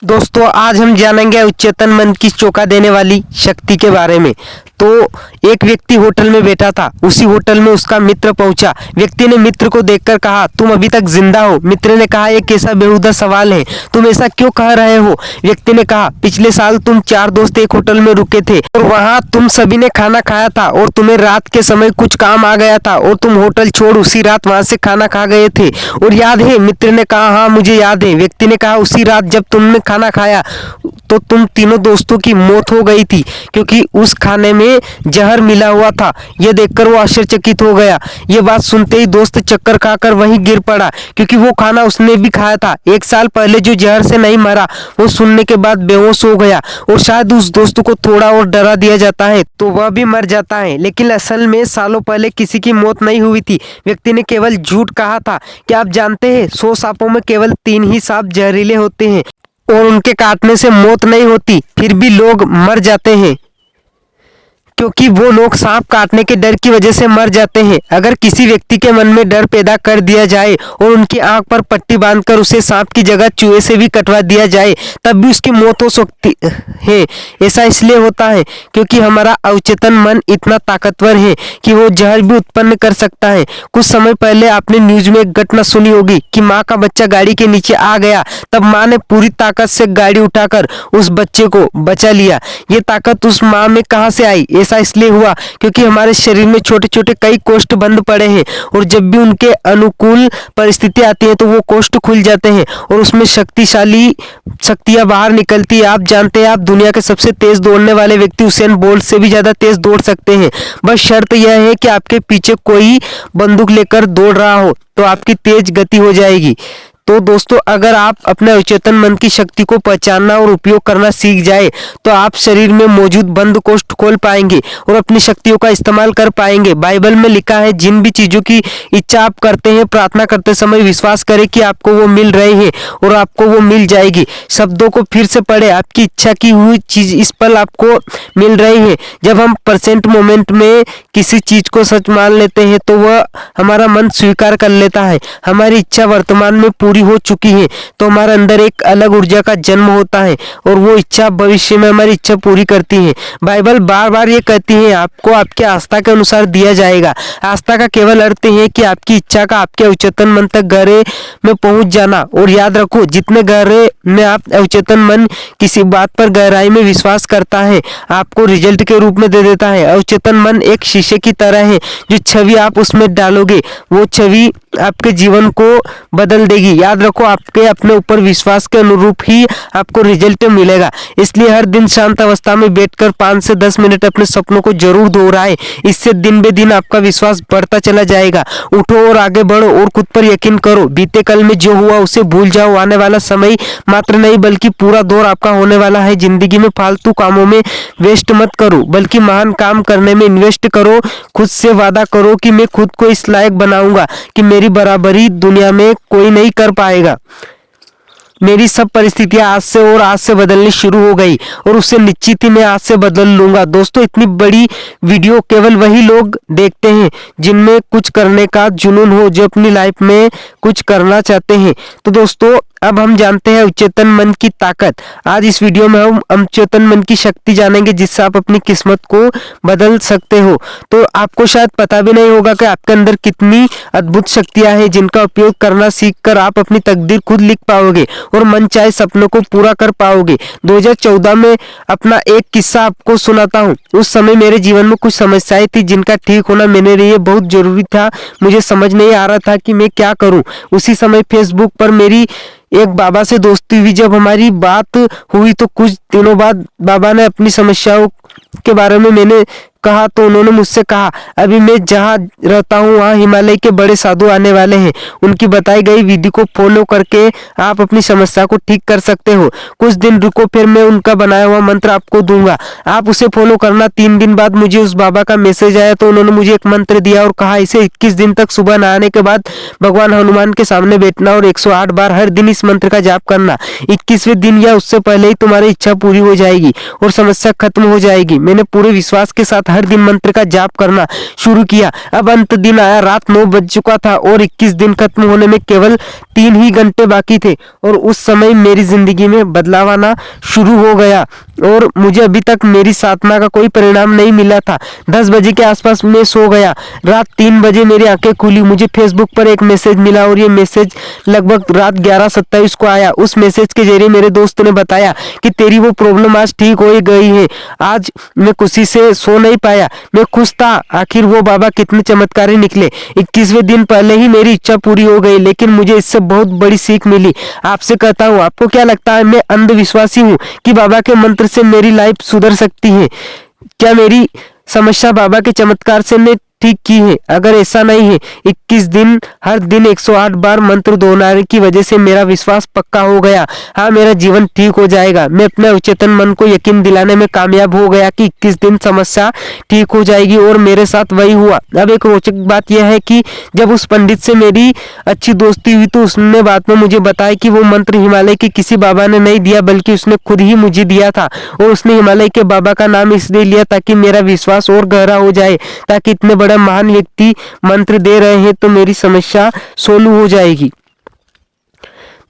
दोस्तों आज हम जानेंगे उच्चतन मन की चौंका देने वाली शक्ति के बारे में। तो एक व्यक्ति होटल में बैठा था। उसी होटल में उसका मित्र पहुंचा। व्यक्ति ने मित्र को देखकर कहा, तुम अभी तक जिंदा हो। मित्र ने कहा, यह कैसा बेहुदा सवाल है, तुम ऐसा क्यों कह रहे हो। व्यक्ति ने कहा, पिछले साल तुम 4 दोस्त एक होटल में रुके थे और वहां तुम सभी ने खाना खाया था और तुम्हें रात के समय कुछ काम आ गया था और तुम होटल छोड़ उसी रात वहां से खाना खा गए थे। और याद है? मित्र ने कहा, हाँ मुझे याद है। व्यक्ति ने कहा, उसी रात जब तुमने खाना खाया तो तुम तीनों दोस्तों की मौत हो गई थी क्योंकि उस खाने में जहर मिला हुआ था। यह देखकर वो आश्चर्यचकित हो गया। ये बात सुनते ही दोस्त चक्कर खाकर वहीं गिर पड़ा क्योंकि वो खाना उसने भी खाया था। 1 साल पहले जो जहर से नहीं मरा वो सुनने के बाद बेहोश हो गया और शायद उस दोस्त को थोड़ा और डरा दिया जाता है तो वह भी मर जाता है, लेकिन असल में सालों पहले किसी की मौत नहीं हुई थी। व्यक्ति ने केवल झूठ कहा था। क्या आप जानते हैं 100 सांपों में केवल 3 ही सांप जहरीले होते हैं और उनके काटने से मौत नहीं होती, फिर भी लोग मर जाते हैं क्योंकि वो लोग सांप काटने के डर की वजह से मर जाते हैं। अगर किसी व्यक्ति के मन में डर पैदा कर दिया जाए और उनकी आंख पर पट्टी बांधकर उसे सांप की जगह चूहे से भी कटवा दिया जाए तब भी उसकी मौत हो सकती है। ऐसा इसलिए होता है क्योंकि हमारा अवचेतन मन इतना ताकतवर है कि वो जहर भी उत्पन्न कर सकता है। कुछ समय पहले आपने न्यूज में एक घटना सुनी होगी कि माँ का बच्चा गाड़ी के नीचे आ गया, तब माँ ने पूरी ताकत से गाड़ी उठाकर उस बच्चे को बचा लिया। ये ताकत उस माँ में कहाँ से आई? ऐसा इसलिए हुआ क्योंकि हमारे शरीर में छोटे छोटे कई कोष्ठ बंद पड़े हैं और जब भी उनके अनुकूल परिस्थिति आती है तो वो कोष्ठ खुल जाते हैं और उसमें शक्तिशाली शक्तियां बाहर निकलती है। आप जानते हैं, आप दुनिया के सबसे तेज दौड़ने वाले व्यक्ति उसेन बोल्ट से भी ज्यादा तेज दौड़ सकते हैं। बस शर्त यह है कि आपके पीछे कोई बंदूक लेकर दौड़ रहा हो तो आपकी तेज गति हो जाएगी। तो दोस्तों अगर आप अपने अवचेतन मन की शक्ति को पहचानना और उपयोग करना सीख जाए तो आप शरीर में मौजूद बंद कोष्ठ खोल पाएंगे और अपनी शक्तियों का इस्तेमाल कर पाएंगे। बाइबल में लिखा है, जिन भी चीजों की इच्छा आप करते हैं प्रार्थना करते समय विश्वास करें कि आपको वो मिल रही है और आपको वो मिल जाएगी। शब्दों को फिर से पढ़े, आपकी इच्छा की हुई चीज इस पल आपको मिल रही है। जब हम प्रेजेंट मोमेंट में किसी चीज को सच मान लेते हैं तो वह हमारा मन स्वीकार कर लेता है। हमारी इच्छा वर्तमान में पूरी हो चुकी है तो हमारे अंदर एक अलग ऊर्जा का जन्म होता है और वो इच्छा भविष्य में हमारी इच्छा पूरी करती है। बाइबल बार बार ये कहती है, आपको आपके आस्था के अनुसार दिया जाएगा। आस्था का केवल अर्थ है कि आपकी इच्छा का आपके अवचेतन मन तक गहरे में पहुंच जाना। और याद रखो, जितने गहरे में आप अवचेतन मन किसी बात पर गहराई में विश्वास करता है आपको रिजल्ट के रूप में दे देता है। अवचेतन मन एक शीशे की तरह है, जो छवि आप उसमें डालोगे वो छवि आपके जीवन को बदल देगी। याद रखो, आपके अपने ऊपर विश्वास के अनुरूप ही आपको रिजल्ट मिलेगा। इसलिए हर दिन शांत अवस्था में बैठकर 5 से 10 मिनट अपने सपनों को जरूर दोहराएं। इससे दिन बे दिन आपका विश्वास बढ़ता चला जाएगा। उठो और आगे बढ़ो और खुद पर यकीन करो। बीते कल में जो हुआ उसे भूल जाओ। आने वाला समय मात्र नहीं बल्कि पूरा दौर आपका होने वाला है। जिंदगी में फालतू कामों में वेस्ट मत करो बल्कि महान काम करने में इन्वेस्ट करो। खुद से वादा करो कि मैं खुद को इस लायक बनाऊंगा कि मेरी बराबरी दुनिया में कोई नहीं कर पाएगा। मेरी सब परिस्थितियां आज से बदलनी शुरू हो गई और उससे निश्चित ही मैं आज से बदल लूंगा। दोस्तों इतनी बड़ी वीडियो केवल वही लोग देखते हैं जिनमें कुछ करने का जुनून हो, जो अपनी लाइफ में कुछ करना चाहते हैं। तो दोस्तों अब हम जानते हैं अवचेतन मन की ताकत। आज इस वीडियो में हम अवचेतन मन की शक्ति जानेंगे जिससे आप अपनी किस्मत को बदल सकते हो। तो आपको शायद पता भी नहीं होगा कि आपके अंदर कितनी अद्भुत शक्तियां हैं जिनका उपयोग करना सीखकर आप अपनी तकदीर खुद लिख पाओगे और मनचाहे सपनों को पूरा कर पाओगे। 2014 में अपना एक किस्सा आपको सुनाता हूँ। उस समय मेरे जीवन में कुछ समस्याएं थी जिनका ठीक होना मेरे लिए बहुत जरूरी था। मुझे समझ नहीं आ रहा था कि मैं क्या करूँ। उसी समय फेसबुक पर मेरी एक बाबा से दोस्ती हुई। जब हमारी बात हुई तो कुछ दिनों बाद बाबा ने अपनी समस्याओं के बारे में मैंने कहा तो उन्होंने मुझसे कहा, अभी मैं जहाँ रहता हूँ वहाँ हिमालय के बड़े साधु आने वाले हैं। उनकी बताई गई विधि को फॉलो करके आप अपनी समस्या को ठीक कर सकते हो। कुछ दिन रुको, फिर मैं उनका बनाया हुआ मंत्र आपको दूंगा, आप उसे फॉलो करना। 3 दिन बाद मुझे उस बाबा का मैसेज आया तो उन्होंने मुझे एक मंत्र दिया और कहा, इसे 21 दिन तक सुबह नहाने के बाद भगवान हनुमान के सामने बैठना और 108 बार हर दिन इस मंत्र का जाप करना। 21वें दिन या उससे पहले ही तुम्हारी इच्छा पूरी हो जाएगी और समस्या खत्म हो जाएगी। मैंने पूरे विश्वास के साथ साथ हर दिन मंत्र का जाप करना शुरू किया। अब अंत दिन आया, रात 9 बज चुका था और 21 दिन खत्म होने में केवल 3 ही घंटे बाकी थे और उस समय मेरी जिंदगी में बदलाव आना शुरू हो गया और मुझे अभी तक मेरी साधना का कोई परिणाम नहीं मिला था। 10 बजे के आसपास मैं सो गया। रात 3 बजे मेरी आंखें खुली। मुझे फेसबुक पर एक मैसेज मिला और ये मैसेज लगभग रात 11:27 को आया। उस मैसेज के जरिए मेरे दोस्त ने बताया कि तेरी वो प्रॉब्लम आज ठीक हो गई है। आज मैं खुशी से सो नहीं पाया। मैं खुश था, आखिर वो बाबा कितने चमत्कारी निकले। 21वें दिन पहले ही मेरी इच्छा पूरी हो गई, लेकिन मुझे इससे बहुत बड़ी सीख मिली। आपसे कहता हूँ, आपको क्या लगता है मैं अंधविश्वासी हूँ कि बाबा के मंत्र से मेरी लाइफ सुधर सकती है? क्या मेरी समस्या बाबा के चमत्कार से ने ठीक की है? अगर ऐसा नहीं है, 21 दिन हर दिन 108 बार मंत्र दोहराने की वजह से मेरा विश्वास पक्का हो गया। हाँ, मेरा जीवन ठीक हो जाएगा। मैं अपने अवचेतन मन को यकीन दिलाने में कामयाब हो गया कि 21 दिन समस्या ठीक हो जाएगी और मेरे साथ वही हुआ। अब एक रोचक बात यह है कि जब उस पंडित से मेरी अच्छी दोस्ती हुई तो उसने बाद में मुझे बताया कि वो मंत्र हिमालय के किसी बाबा ने नहीं दिया, बल्कि उसने खुद ही मुझे दिया था और उसने हिमालय के बाबा का नाम इसलिए लिया ताकि मेरा विश्वास और गहरा हो जाए, ताकि इतने बड़ा महान व्यक्ति मंत्र दे रहे हैं तो मेरी समस्या सोल्व हो जाएगी।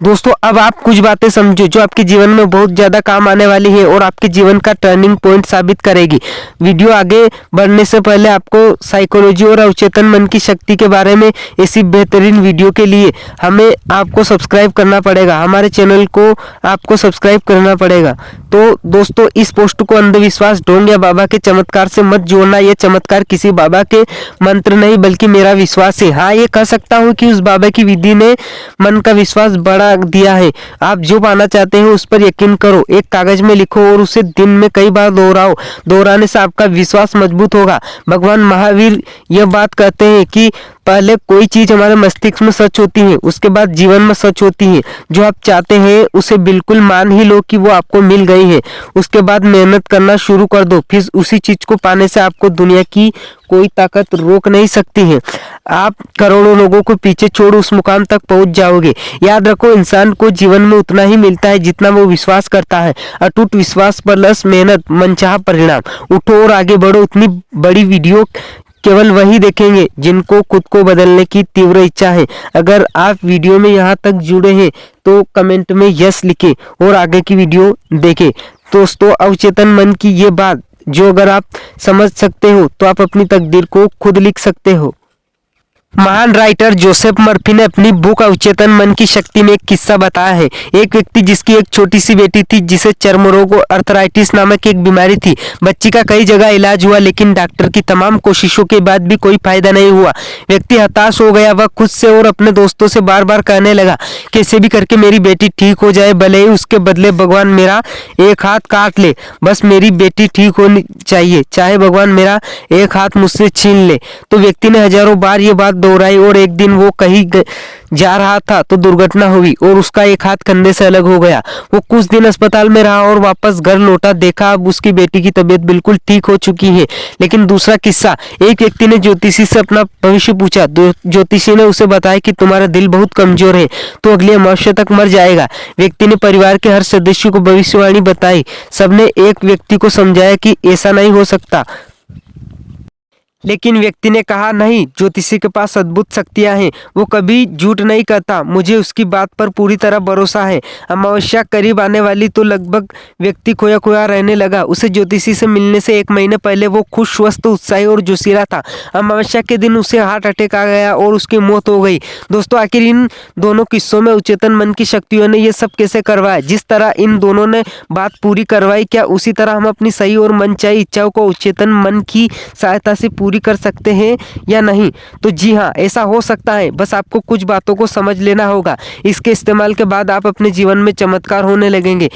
दोस्तों, अब आप कुछ बातें समझो जो आपके जीवन में बहुत ज़्यादा काम आने वाली है और आपके जीवन का टर्निंग पॉइंट साबित करेगी। वीडियो आगे बढ़ने से पहले आपको साइकोलॉजी और अवचेतन मन की शक्ति के बारे में ऐसी बेहतरीन वीडियो के लिए हमें आपको सब्सक्राइब करना पड़ेगा। हमारे चैनल को आपको सब्सक्राइब करना पड़ेगा। तो दोस्तों, इस पोस्ट को अंधविश्वास, ढोंग या बाबा के चमत्कार से मत जोड़ना। यह चमत्कार किसी बाबा के मंत्र नहीं बल्कि मेरा विश्वास है। हाँ, ये कह सकता हूँ कि उस बाबा की विधि ने मन का विश्वास बढ़ा दिया है। आप जो पाना चाहते हैं उस पर यकीन करो, एक कागज में लिखो और उसे दिन में कई बार दोहराओ। दोहराने से आपका विश्वास मजबूत होगा। भगवान महावीर यह बात कहते हैं कि पहले कोई चीज हमारे मस्तिष्क में सच होती है, उसके बाद जीवन में सच होती है। जो आप चाहते हैं उसे बिल्कुल मान ही लो कि वो आपको मिल गई है। उसके बाद मेहनत करना शुरू कर दो, फिर उसी चीज को पाने से आपको दुनिया की कोई ताकत रोक नहीं सकती है। आप करोड़ों लोगों को पीछे छोड़ उस मुकाम तक पहुंच जाओगे। याद रखो, इंसान को जीवन में उतना ही मिलता है जितना वो विश्वास करता है। अटूट विश्वास प्लस मेहनत, मनचाहा परिणाम। उठो और आगे बढ़ो। इतनी बड़ी वीडियो केवल वही देखेंगे जिनको खुद को बदलने की तीव्र इच्छा है। अगर आप वीडियो में यहाँ तक जुड़े हैं तो कमेंट में यस लिखें और आगे की वीडियो देखें। दोस्तों, अवचेतन मन की ये बात जो अगर आप समझ सकते हो तो आप अपनी तकदीर को खुद लिख सकते हो। महान राइटर जोसेफ मर्फी ने अपनी बुक अवचेतन मन की शक्ति में एक किस्सा बताया है। एक व्यक्ति जिसकी एक छोटी सी बेटी थी जिसे चर्म रोग और अर्थराइटिस नामक एक बीमारी थी। बच्ची का कई जगह इलाज हुआ लेकिन डॉक्टर की तमाम कोशिशों के बाद भी कोई फायदा नहीं हुआ। व्यक्ति हताश हो गया। वह खुद से और अपने दोस्तों से बार बार कहने लगा, कैसे भी करके मेरी बेटी ठीक हो जाए, भले ही उसके बदले भगवान मेरा एक हाथ काट ले, बस मेरी बेटी ठीक होनी चाहिए, चाहे भगवान मेरा एक हाथ मुझसे छीन ले। तो व्यक्ति ने हजारों बार ये बात दोहराई और एक दिन वो कहीं जा रहा था तो दुर्घटना हुई और उसका एक हाथ कंधे से अलग हो गया। वो कुछ दिन अस्पताल में रहा और वापस घर लौटा। देखा अब उसकी बेटी की तबीयत बिल्कुल ठीक हो चुकी है। लेकिन दूसरा किस्सा, एक व्यक्ति ने ज्योतिषी से अपना भविष्य पूछा। ज्योतिषी ने उसे बताया कि तुम्हारा दिल बहुत कमजोर है तो अगले अमावस्या तक मर जाएगा। व्यक्ति ने परिवार के हर सदस्य को भविष्यवाणी बताई। सबने एक व्यक्ति को समझाया कि ऐसा नहीं हो सकता, लेकिन व्यक्ति ने कहा, नहीं, ज्योतिषी के पास अद्भुत शक्तियां हैं, वो कभी झूठ नहीं कहता, मुझे उसकी बात पर पूरी तरह भरोसा है। अमावस्या करीब आने वाली तो लगभग व्यक्ति खोया खोया रहने लगा। उसे ज्योतिषी से मिलने से 1 महीने पहले वो खुश, स्वस्थ, उत्साही और जोशीला था। अमावस्या के दिन उसे हार्ट अटैक आ गया और उसकी मौत हो गई। दोस्तों, आखिर इन दोनों किस्सों में अवचेतन मन की शक्तियों ने ये सब कैसे करवाया? जिस तरह इन दोनों ने बात पूरी करवाई, क्या उसी तरह हम अपनी सही और मनचाही इच्छाओं को अवचेतन मन की सहायता से पूरी कर सकते हैं या नहीं? तो जी हाँ, ऐसा हो सकता है। बस आपको कुछ बातों को समझ लेना होगा। इसके इस्तेमाल के बाद आप अपने जीवन में चमत्कार होने लगेंगे।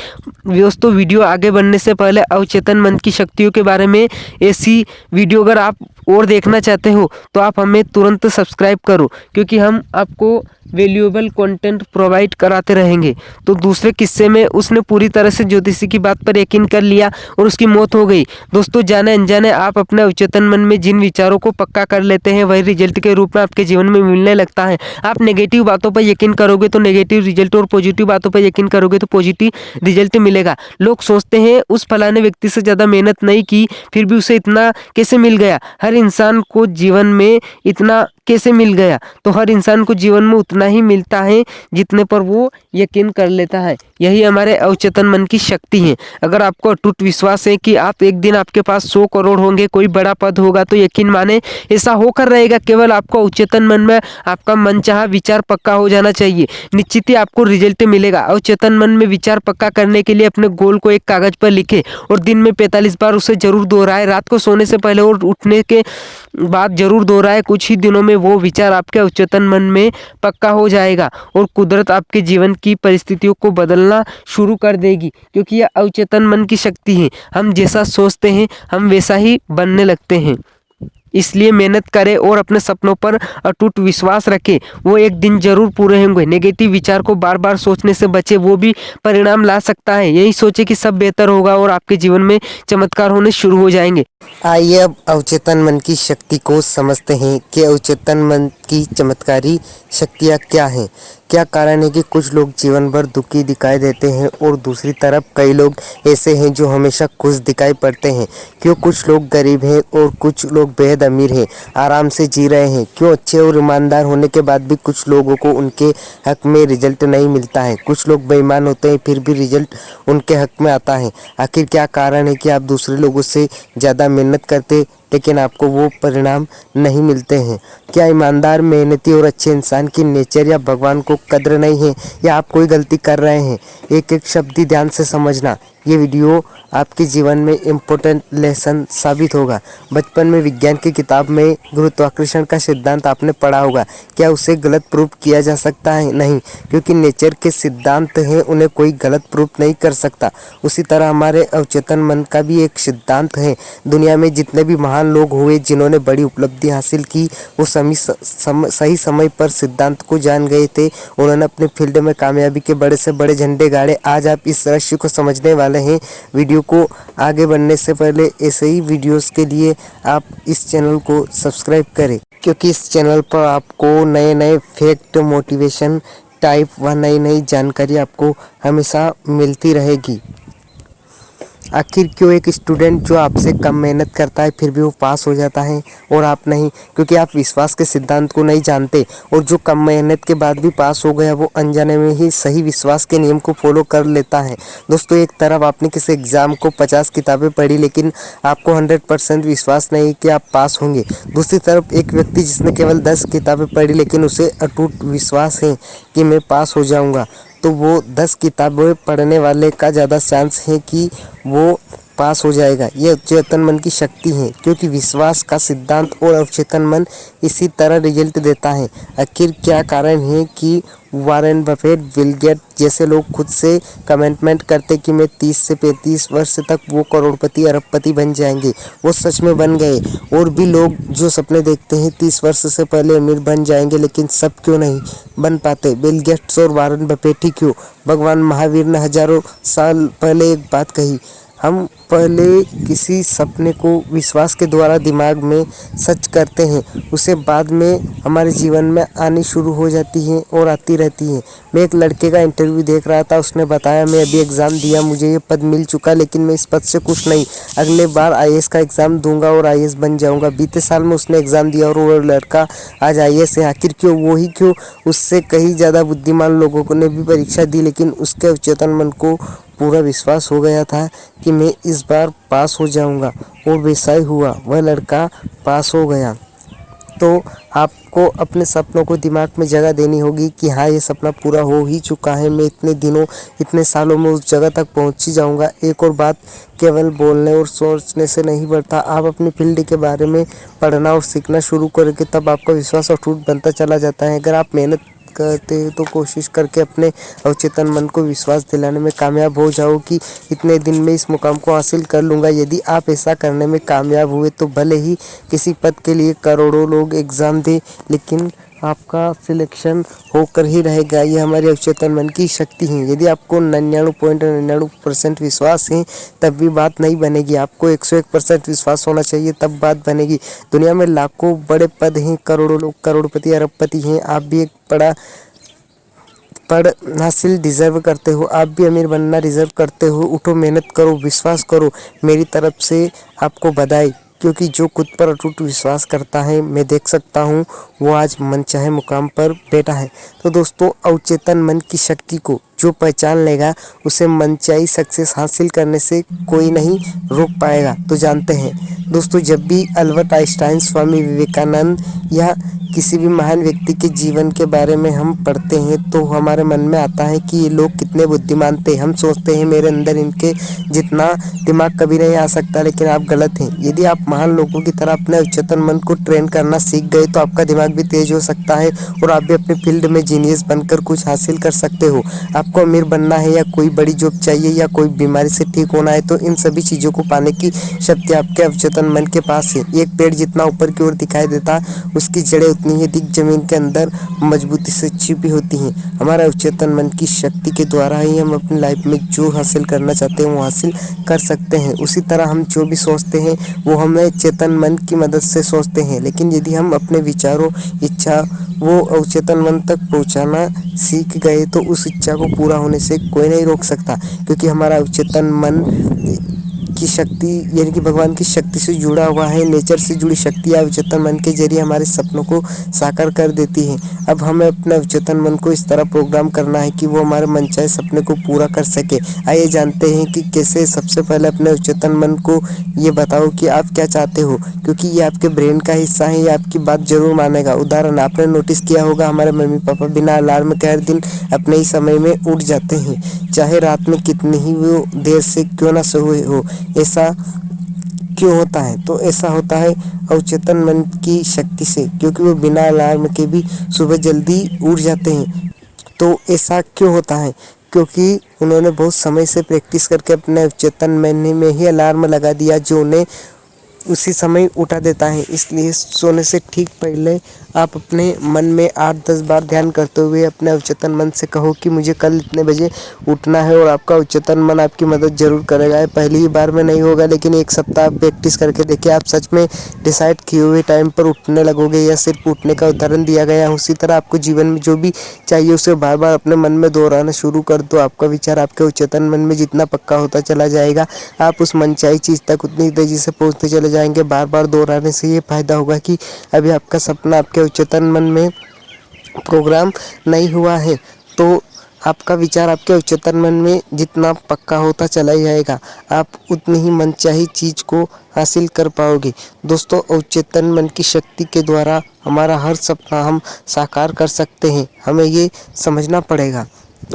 दोस्तों, वीडियो आगे बढ़ने से पहले अवचेतन मन की शक्तियों के बारे में ऐसी वीडियो अगर आप और देखना चाहते हो तो आप हमें तुरंत सब्सक्राइब करो, क्योंकि हम आपको वैल्यूएबल कंटेंट प्रोवाइड कराते रहेंगे। तो दूसरे किस्से में उसने पूरी तरह से ज्योतिषी की बात पर यकीन कर लिया और उसकी मौत हो गई। दोस्तों, जाने अनजाने आप अपने अवचेतन मन में जिन विचारों को पक्का कर लेते हैं वही रिजल्ट के रूप में आपके जीवन में मिलने लगता है। आप नेगेटिव बातों पर यकीन करोगे तो नेगेटिव रिजल्ट, और पॉजिटिव बातों पर यकीन करोगे तो पॉजिटिव रिजल्ट मिलेगा। लोग सोचते हैं उस फलाने व्यक्ति से ज़्यादा मेहनत नहीं की फिर भी उसे इतना कैसे मिल गया, हर इंसान को जीवन में इतना कैसे मिल गया, तो हर इंसान को जीवन में उतना ही मिलता है जितने पर वो यकीन कर लेता है। यही हमारे अवचेतन मन की शक्ति है। अगर आपको अटूट विश्वास है कि आप एक दिन आपके पास 100 करोड़ होंगे, कोई बड़ा पद होगा, तो यकीन माने ऐसा होकर रहेगा। केवल आपको अवचेतन मन में आपका मनचाहा विचार पक्का हो जाना चाहिए, निश्चित ही आपको रिजल्ट मिलेगा। अवचेतन मन में विचार पक्का करने के लिए अपने गोल को एक कागज पर लिखे और दिन में 45 बार उसे जरूर दोहराए। रात को सोने से पहले और उठने के बाद जरूर दोहराए। कुछ ही दिनों में वो विचार आपके अवचेतन मन में पक्का हो जाएगा और कुदरत आपके जीवन की परिस्थितियों को बदलना शुरू कर देगी, क्योंकि यह अवचेतन मन की शक्ति है। हम जैसा सोचते हैं हम वैसा ही बनने लगते हैं। इसलिए मेहनत करें और अपने सपनों पर अटूट विश्वास रखें, वो एक दिन जरूर पूरे होंगे। नेगेटिव विचार को बार बार सोचने से बचे, वो भी परिणाम ला सकता है। यही सोचे कि सब बेहतर होगा और आपके जीवन में चमत्कार होने शुरू हो जाएंगे। आइए अब अवचेतन मन की शक्ति को समझते हैं कि अवचेतन मन की चमत्कारी शक्तियाँ क्या हैं। क्या कारण है कि कुछ लोग जीवन भर दुखी दिखाई देते हैं और दूसरी तरफ कई लोग ऐसे हैं जो हमेशा खुश दिखाई पड़ते हैं। क्यों कुछ लोग गरीब हैं और कुछ लोग बेहद अमीर हैं, आराम से जी रहे हैं। क्यों अच्छे और ईमानदार होने के बाद भी कुछ लोगों को उनके हक में रिजल्ट नहीं मिलता है। कुछ लोग बेईमान होते हैं फिर भी रिजल्ट उनके हक में आता है। आखिर क्या कारण है कि आप दूसरे लोगों से ज़्यादा मेहनत करते लेकिन आपको वो परिणाम नहीं मिलते हैं। क्या ईमानदार, मेहनती और अच्छे इंसान की नेचर या भगवान को कद्र नहीं है, या आप कोई गलती कर रहे हैं? एक एक शब्द ध्यान से समझना। ये वीडियो आपके जीवन में इम्पोर्टेंट लेसन साबित होगा। बचपन में विज्ञान की किताब में गुरुत्वाकर्षण का सिद्धांत आपने पढ़ा होगा। क्या उसे गलत प्रूफ किया जा सकता है? नहीं, क्योंकि नेचर के सिद्धांत हैं, उन्हें कोई गलत प्रूफ नहीं कर सकता। उसी तरह हमारे अवचेतन मन का भी एक सिद्धांत है। दुनिया में जितने भी महान लोग हुए जिन्होंने बड़ी उपलब्धि हासिल की, वो सही समय पर सिद्धांत को जान गए थे। उन्होंने अपने फील्ड में कामयाबी के बड़े से बड़े झंडे गाड़े। आज आप इस रहस्य को समझने वाले हैं। वीडियो को आगे बढ़ने से पहले ऐसे ही वीडियोस के लिए आप इस चैनल को सब्सक्राइब करें, क्योंकि इस चैनल पर आपको नए नए फैक्ट, मोटिवेशन टाइप व नई नई जानकारी आपको हमेशा मिलती रहेगी। आखिर क्यों एक स्टूडेंट जो आपसे कम मेहनत करता है फिर भी वो पास हो जाता है और आप नहीं? क्योंकि आप विश्वास के सिद्धांत को नहीं जानते, और जो कम मेहनत के बाद भी पास हो गया वो अनजाने में ही सही विश्वास के नियम को फॉलो कर लेता है। दोस्तों, एक तरफ आपने किसी एग्जाम को 50 किताबें पढ़ी लेकिन आपको 100% विश्वास नहीं कि आप पास होंगे। दूसरी तरफ एक व्यक्ति जिसने केवल 10 किताबें पढ़ी लेकिन उसे अटूट विश्वास है कि मैं पास हो जाऊँगा, तो वो 10 किताबें पढ़ने वाले का ज़्यादा चांस है कि वो पास हो जाएगा। ये अवचेतन मन की शक्ति है, क्योंकि विश्वास का सिद्धांत और अवचेतन मन इसी तरह रिजल्ट देता है। आखिर क्या कारण है कि वॉरेन बफेट, बिल गेट जैसे लोग खुद से कमिटमेंट करते कि मैं 30 से 35 वर्ष तक वो करोड़पति, अरबपति बन जाएंगे? वो सच में बन गए। और भी लोग जो सपने देखते हैं 30 वर्ष से पहले अमीर बन जाएंगे, लेकिन सब क्यों नहीं बन पाते? बिल गेट्स और वॉरेन बफेट ही क्यों? भगवान महावीर ने हजारों साल पहले एक बात कही, हम पहले किसी सपने को विश्वास के द्वारा दिमाग में सच करते हैं, उसे बाद में हमारे जीवन में आनी शुरू हो जाती हैं और आती रहती हैं। मैं एक लड़के का इंटरव्यू देख रहा था, उसने बताया मैं अभी एग्ज़ाम दिया, मुझे ये पद मिल चुका, लेकिन मैं इस पद से खुश नहीं, अगले बार IAS का एग्ज़ाम दूंगा और IAS बन जाऊंगा। बीते साल में उसने एग्ज़ाम दिया और वो लड़का आज IAS है। आखिर क्यों? वो ही क्यों? उससे कहीं ज़्यादा बुद्धिमान लोगों ने भी परीक्षा दी, लेकिन उसके अवचेतन मन को पूरा विश्वास हो गया था कि मैं इस बार पास हो जाऊंगा, और वैसा ही हुआ, वह लड़का पास हो गया। तो आपको अपने सपनों को दिमाग में जगह देनी होगी कि हाँ, ये सपना पूरा हो ही चुका है, मैं इतने दिनों, इतने सालों में उस जगह तक पहुंच ही जाऊंगा। एक और बात, केवल बोलने और सोचने से नहीं बढ़ता। आप अपनी फील्ड के बारे में पढ़ना और सीखना शुरू करेंगे, तब आपका विश्वास अटूट बनता चला जाता है। अगर आप मेहनत करते हैं तो कोशिश करके अपने अवचेतन मन को विश्वास दिलाने में कामयाब हो जाओ कि इतने दिन में इस मुकाम को हासिल कर लूँगा। यदि आप ऐसा करने में कामयाब हुए तो भले ही किसी पद के लिए करोड़ों लोग एग्ज़ाम दें, लेकिन आपका सिलेक्शन होकर ही रहेगा। ये हमारे अवचेतन मन की शक्ति है। यदि आपको 99.99% विश्वास है तब भी बात नहीं बनेगी। आपको 101% विश्वास होना चाहिए तब बात बनेगी। दुनिया में लाखों बड़े पद हैं, करोड़ों लोग करोड़पति अरबपति हैं। आप भी एक बड़ा पढ़ हासिल डिजर्व करते हो। आप भी अमीर बनना डिजर्व करते हो। उठो, मेहनत करो, विश्वास करो। मेरी तरफ से आपको बधाई, क्योंकि जो खुद पर अटूट विश्वास करता है, मैं देख सकता हूँ वो आज मनचाहे मुकाम पर बैठा है। तो दोस्तों, अवचेतन मन की शक्ति को जो पहचान लेगा उसे मनचाही सक्सेस हासिल करने से कोई नहीं रोक पाएगा। तो जानते हैं दोस्तों, जब भी अल्बर्ट आइंस्टाइन, स्वामी विवेकानंद या किसी भी महान व्यक्ति के जीवन के बारे में हम पढ़ते हैं तो हमारे मन में आता है कि ये लोग कितने बुद्धिमान थे। हम सोचते हैं मेरे अंदर इनके जितना दिमाग कभी नहीं आ सकता, लेकिन आप गलत हैं। यदि आप महान लोगों की तरह अपने उच्चतम मन को ट्रेन करना सीख गए तो आपका दिमाग भी तेज हो सकता है और आप भी अपने फील्ड में जीनियस बनकर कुछ हासिल कर सकते हो। आपको अमीर बनना है या कोई बड़ी जॉब चाहिए या कोई बीमारी से ठीक होना है, तो इन सभी चीज़ों को पाने की शक्ति आपके अवचेतन मन के पास है। एक पेड़ जितना ऊपर की ओर दिखाई देता, उसकी जड़ें उतनी ही अधिक जमीन के अंदर मजबूती से छिपी होती हैं। हमारा अवचेतन मन की शक्ति के द्वारा ही हम अपनी लाइफ में जो हासिल करना चाहते हैं वो हासिल कर सकते हैं। उसी तरह हम जो भी सोचते हैं वो हमें चेतन मन की मदद से सोचते हैं, लेकिन यदि हम अपने विचारों, इच्छा वो अवचेतन मन तक पहुंचाना सीख गए तो उस इच्छा को पूरा होने से कोई नहीं रोक सकता, क्योंकि हमारा अवचेतन मन की शक्ति यानी कि भगवान की शक्ति से जुड़ा हुआ है। नेचर से जुड़ी शक्ति अवचेतन मन के जरिए हमारे सपनों को साकार कर देती है। अब हमें अपने अवचेतन मन को इस तरह प्रोग्राम करना है कि वो हमारे मनचाहे सपने को पूरा कर सके। आइए जानते हैं कि कैसे। सबसे पहले अपने अवचेतन मन को ये बताओ कि आप क्या चाहते हो, क्योंकि ये आपके ब्रेन का हिस्सा है। ये आपकी बात जरूर मानेगा। उदाहरण, आपने नोटिस किया होगा हमारे मम्मी पापा बिना अलार्म के हर दिन अपने ही समय में उठ जाते हैं, चाहे रात में कितनी ही वो देर से क्यों ना सोए हो। ऐसा क्यों होता है? तो ऐसा होता है अवचेतन मन की शक्ति से, क्योंकि वो बिना अलार्म के भी सुबह जल्दी उठ जाते हैं। तो ऐसा क्यों होता है? क्योंकि उन्होंने बहुत समय से प्रैक्टिस करके अपने अवचेतन मन में ही अलार्म लगा दिया जो उन्हें उसी समय उठा देता है। इसलिए सोने से ठीक पहले आप अपने मन में 8-10 बार ध्यान करते हुए अपने अवचेतन मन से कहो कि मुझे कल इतने बजे उठना है, और आपका अवचेतन मन आपकी मदद जरूर करेगा। पहली ही बार में नहीं होगा, लेकिन एक सप्ताह आप प्रैक्टिस करके देखिए। आप सच में डिसाइड किए हुए टाइम पर उठने लगोगे। या सिर्फ उठने का उदाहरण दिया गया है, उसी तरह आपको जीवन में जो भी चाहिए उसे बार बार अपने मन में दोहराना शुरू कर दो। आपका विचार आपके अवचेतन मन में जितना पक्का होता चला जाएगा, आप उस मनचाही चीज़ तक उतनी तेजी से पहुँचते चले जाएंगे। बार बार दोहराने से ये फायदा होगा कि अभी आपका सपना आपके अवचेतन मन में प्रोग्राम नहीं हुआ है, तो आपका विचार आपके अवचेतन मन में जितना पक्का होता चला जाएगा, आप उतनी ही मनचाही चीज़ को हासिल कर पाओगे। दोस्तों, अवचेतन मन की शक्ति के द्वारा हमारा हर सपना हम साकार कर सकते हैं। हमें ये समझना पड़ेगा।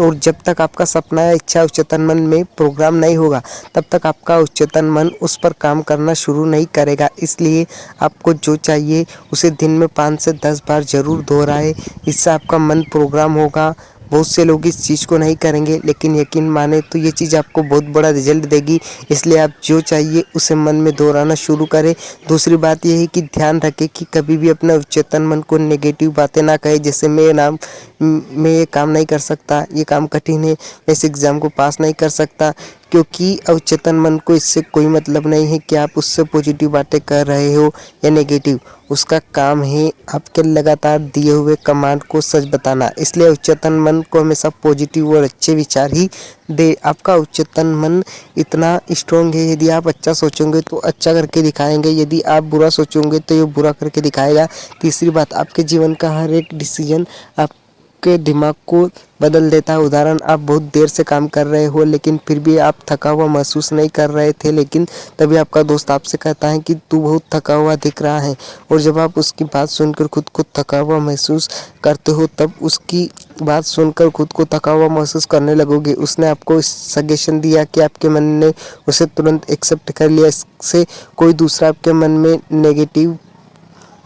और जब तक आपका सपना या इच्छा अवचेतन मन में प्रोग्राम नहीं होगा, तब तक आपका अवचेतन मन उस पर काम करना शुरू नहीं करेगा। इसलिए आपको जो चाहिए उसे दिन में 5 से 10 बार जरूर दोहराए। इससे आपका मन प्रोग्राम होगा। बहुत से लोग इस चीज़ को नहीं करेंगे, लेकिन यकीन माने तो ये चीज़ आपको बहुत बड़ा रिजल्ट देगी। इसलिए आप जो चाहिए उसे मन में दोहराना शुरू करें। दूसरी बात यह है कि ध्यान रखें कि कभी भी अपने अवचेतन मन को नेगेटिव बातें ना कहें, जैसे मैं ये काम नहीं कर सकता, ये काम कठिन है, मैं इस एग्ज़ाम को पास नहीं कर सकता, क्योंकि अवचेतन मन को इससे कोई मतलब नहीं है कि आप उससे पॉजिटिव बातें कर रहे हो या नेगेटिव। उसका काम है आपके लगातार दिए हुए कमांड को सच बताना। इसलिए अवचेतन मन को हमेशा पॉजिटिव और अच्छे विचार ही दे। आपका अवचेतन मन इतना स्ट्रॉन्ग है, यदि आप अच्छा सोचोगे तो अच्छा करके दिखाएंगे, यदि आप बुरा सोचोगे तो ये बुरा करके दिखाएगा। तीसरी बात, आपके जीवन का हर एक डिसीजन आपके दिमाग को बदल देता है। उदाहरण, आप बहुत देर से काम कर रहे हो लेकिन फिर भी आप थका हुआ महसूस नहीं कर रहे थे, लेकिन तभी आपका दोस्त आपसे कहता है कि तू बहुत थका हुआ दिख रहा है, और जब आप उसकी बात सुनकर खुद को थका हुआ महसूस करते हो तब उसकी बात सुनकर खुद को थका हुआ महसूस करने लगोगे। उसने आपको सजेशन दिया कि आपके मन ने उसे तुरंत एक्सेप्ट कर लिया। इससे कोई दूसरा आपके मन में नेगेटिव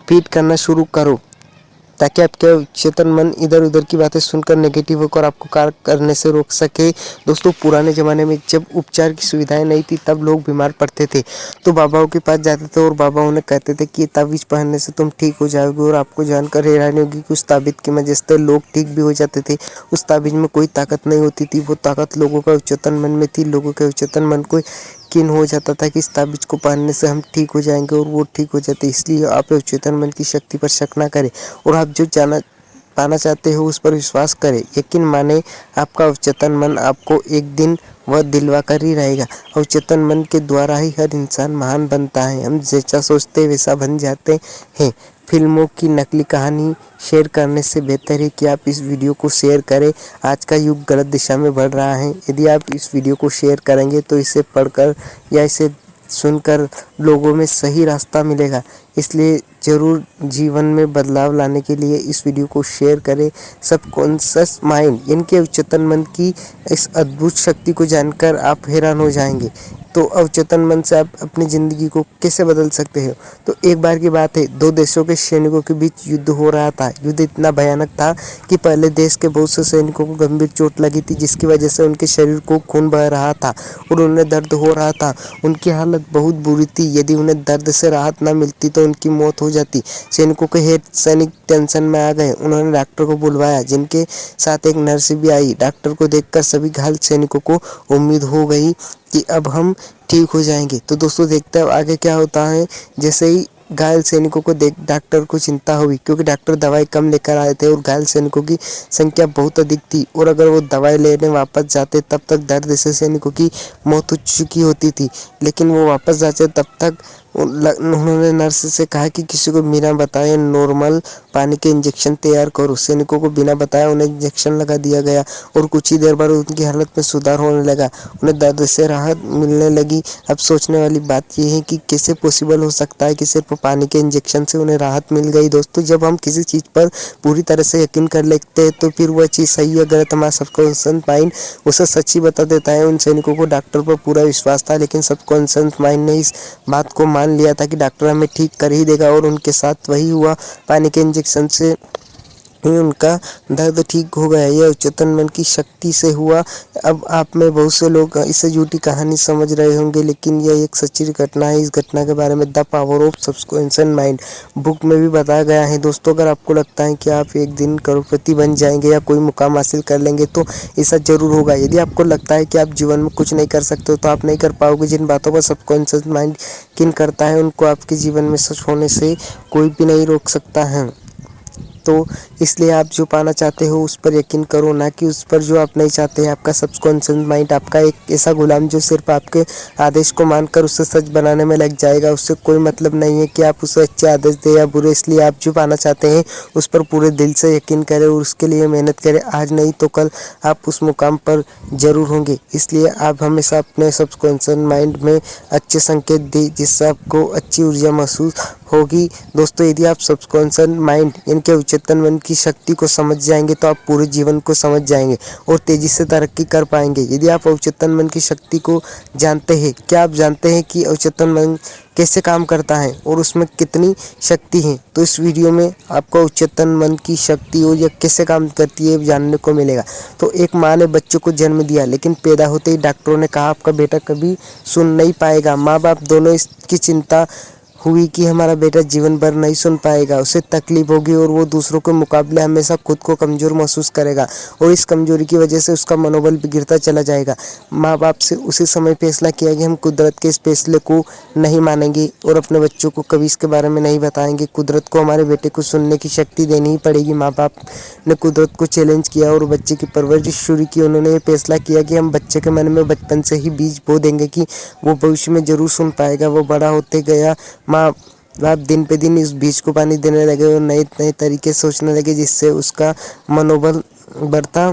फीड करना शुरू करो। ताकि आपके अवचेतन मन इधर उधर की बातें सुनकर नेगेटिव होकर आपको कार्य करने से रोक सके। दोस्तों, पुराने ज़माने में जब उपचार की सुविधाएं नहीं थी तब लोग बीमार पड़ते थे तो बाबाओं के पास जाते थे और बाबा उन्हें कहते थे कि ताबीज़ पहनने से तुम ठीक हो जाओगे। और आपको जानकर हैरानी होगी कि उस ताबीज़ की वजह से लोग ठीक भी हो जाते थे। उस ताबीज़ में कोई ताकत नहीं होती थी, वो ताकत लोगों का अवचेतन मन में थी। लोगों के अवचेतन मन को यकीन हो जाता था कि इस ताबीज़ को पहनने से हम ठीक हो जाएंगे और वो ठीक हो जाते। इसलिए आप अवचेतन मन की शक्ति पर शक ना करें और आप जो पाना चाहते हो उस पर विश्वास करें। यकीन माने, आपका अवचेतन मन आपको एक दिन वह दिलवा कर ही रहेगा। अवचेतन मन के द्वारा ही हर इंसान महान बनता है। हम जैसा सोचते वैसा बन जाते हैं। फिल्मों की नकली कहानी शेयर करने से बेहतर है कि आप इस वीडियो को शेयर करें। आज का युग गलत दिशा में बढ़ रहा है। यदि आप इस वीडियो को शेयर करेंगे तो इसे पढ़कर या इसे सुनकर लोगों में सही रास्ता मिलेगा। इसलिए ज़रूर जीवन में बदलाव लाने के लिए इस वीडियो को शेयर करें। सबकॉन्शियस माइंड इनके अवचेतन मन की इस अद्भुत शक्ति को जानकर आप हैरान हो जाएंगे। तो अवचेतन मन से आप अपनी ज़िंदगी को कैसे बदल सकते हो। तो एक बार की बात है, दो देशों के सैनिकों के बीच युद्ध हो रहा था। युद्ध इतना भयानक था कि पहले देश के बहुत से सैनिकों को गंभीर चोट लगी थी, जिसकी वजह से उनके शरीर को खून बह रहा था और उन्हें दर्द हो रहा था। उनकी हालत बहुत बुरी थी। यदि उन्हें दर्द से राहत न मिलती तो उनकी मौत हो जाती। सैनिकों के हेड सैनिक टेंशन में आ गए। उन्होंने डॉक्टर को बुलवाया, जिनके साथ एक नर्स भी आई। डॉक्टर को देखकर सभी घायल सैनिकों को उम्मीद हो गई कि अब हम ठीक हो जाएंगे। तो दोस्तों, देखते हैं आगे क्या होता है। जैसे ही घायल सैनिकों को देख डॉक्टर को चिंता हुई, क्योंकि डॉक्टर दवाई कम लेकर आए थे और घायल सैनिकों की संख्या बहुत अधिक थी और अगर वो दवाई लेने वापस जाते तब तक दर्द से सैनिकों की मौत हो चुकी होती थी। लेकिन वो वापस जाते तब तक उन्होंने नर्स से कहा कि किसी को बिना बताए नॉर्मल पानी के इंजेक्शन तैयार करो। सैनिकों को बिना बताए उन्हें इंजेक्शन लगा दिया गया और कुछ ही देर बाद उनकी हालत में सुधार होने लगा। उन्हें दर्द से राहत मिलने लगी। अब सोचने वाली बात यह है कि कैसे पॉसिबल हो सकता है कि सिर्फ पानी के इंजेक्शन से उन्हें राहत मिल गई। दोस्तों, जब हम किसी चीज़ पर पूरी तरह से यकीन कर लेते हैं तो फिर वह चीज़ सही या गलत हमारा सबकॉन्शियस माइंड उसे सच्ची बता देता है। उन सैनिकों को डॉक्टर पर पूरा विश्वास था, लेकिन सबकॉन्शियस माइंड ने इस बात को मान लिया था कि डॉक्टर हमें ठीक कर ही देगा और उनके साथ वही हुआ। पानी के इंजेक्शन से ही उनका दर्द ठीक हो गया। यह अवचेतन मन की शक्ति से हुआ। अब आप में बहुत से लोग इसे झूठी कहानी समझ रहे होंगे, लेकिन यह एक सच्ची घटना है। इस घटना के बारे में the power of subconscious mind book में भी बताया गया है। दोस्तों, अगर आपको लगता है कि आप एक दिन करोड़पति बन जाएंगे या कोई मुकाम हासिल कर लेंगे तो ऐसा जरूर होगा। यदि आपको लगता है कि आप जीवन में कुछ नहीं कर सकते हो तो आप नहीं कर पाओगे। जिन बातों पर सबकॉन्शियस माइंड यकीन करता है उनको आपके जीवन में सच होने से कोई भी नहीं रोक सकता है। तो इसलिए आप जो पाना चाहते हो उस पर यकीन करो, ना कि उस पर जो आप नहीं चाहते हैं। आपका सबकॉन्शियस माइंड आपका एक ऐसा गुलाम जो सिर्फ आपके आदेश को मानकर उसे सच बनाने में लग जाएगा। उससे कोई मतलब नहीं है कि आप उसे अच्छे आदेश दें या बुरे। इसलिए आप जो पाना चाहते हैं उस पर पूरे दिल से यकीन करें और उसके लिए मेहनत करें। आज नहीं तो कल आप उस मुकाम पर ज़रूर होंगे। इसलिए आप हमेशा अपने सबकॉन्शियस माइंड में अच्छे संकेत दें, जिससे आपको अच्छी ऊर्जा महसूस होगी। दोस्तों, यदि आप सबकॉन्शियस माइंड इनके अवचेतन मन की शक्ति को समझ जाएंगे तो आप पूरे जीवन को समझ जाएंगे और तेजी से तरक्की कर पाएंगे। यदि आप अवचेतन मन की शक्ति को जानते हैं, क्या आप जानते हैं कि अवचेतन मन कैसे काम करता है और उसमें कितनी शक्ति है, तो इस वीडियो में आपको अवचेतन मन की शक्ति और यह कैसे काम करती है जानने को मिलेगा। तो एक माँ ने बच्चों को जन्म दिया, लेकिन पैदा होते ही डॉक्टरों ने कहा आपका बेटा कभी सुन नहीं पाएगा। माँ बाप दोनों इसकी चिंता हुई कि हमारा बेटा जीवन भर नहीं सुन पाएगा, उसे तकलीफ होगी और वो दूसरों के मुकाबले हमेशा खुद को कमज़ोर महसूस करेगा और इस कमज़ोरी की वजह से उसका मनोबल भी गिरता चला जाएगा। माँ बाप से उसी समय फैसला किया कि हम कुदरत के इस फैसले को नहीं मानेंगे और अपने बच्चों को कभी इसके बारे में नहीं बताएंगे। कुदरत को हमारे बेटे को सुनने की शक्ति देनी ही पड़ेगी। माँ बाप ने कुदरत को चैलेंज किया और बच्चे की परवरिश शुरू की। उन्होंने ये फैसला किया कि हम बच्चे के मन में बचपन से ही बीज बो देंगे कि वो भविष्य में ज़रूर सुन पाएगा। वो बड़ा होते गया। माँ बाप दिन पे दिन इस बीज को पानी देने लगे और नए नए तरीके सोचने लगे, जिससे उसका मनोबल बढ़ता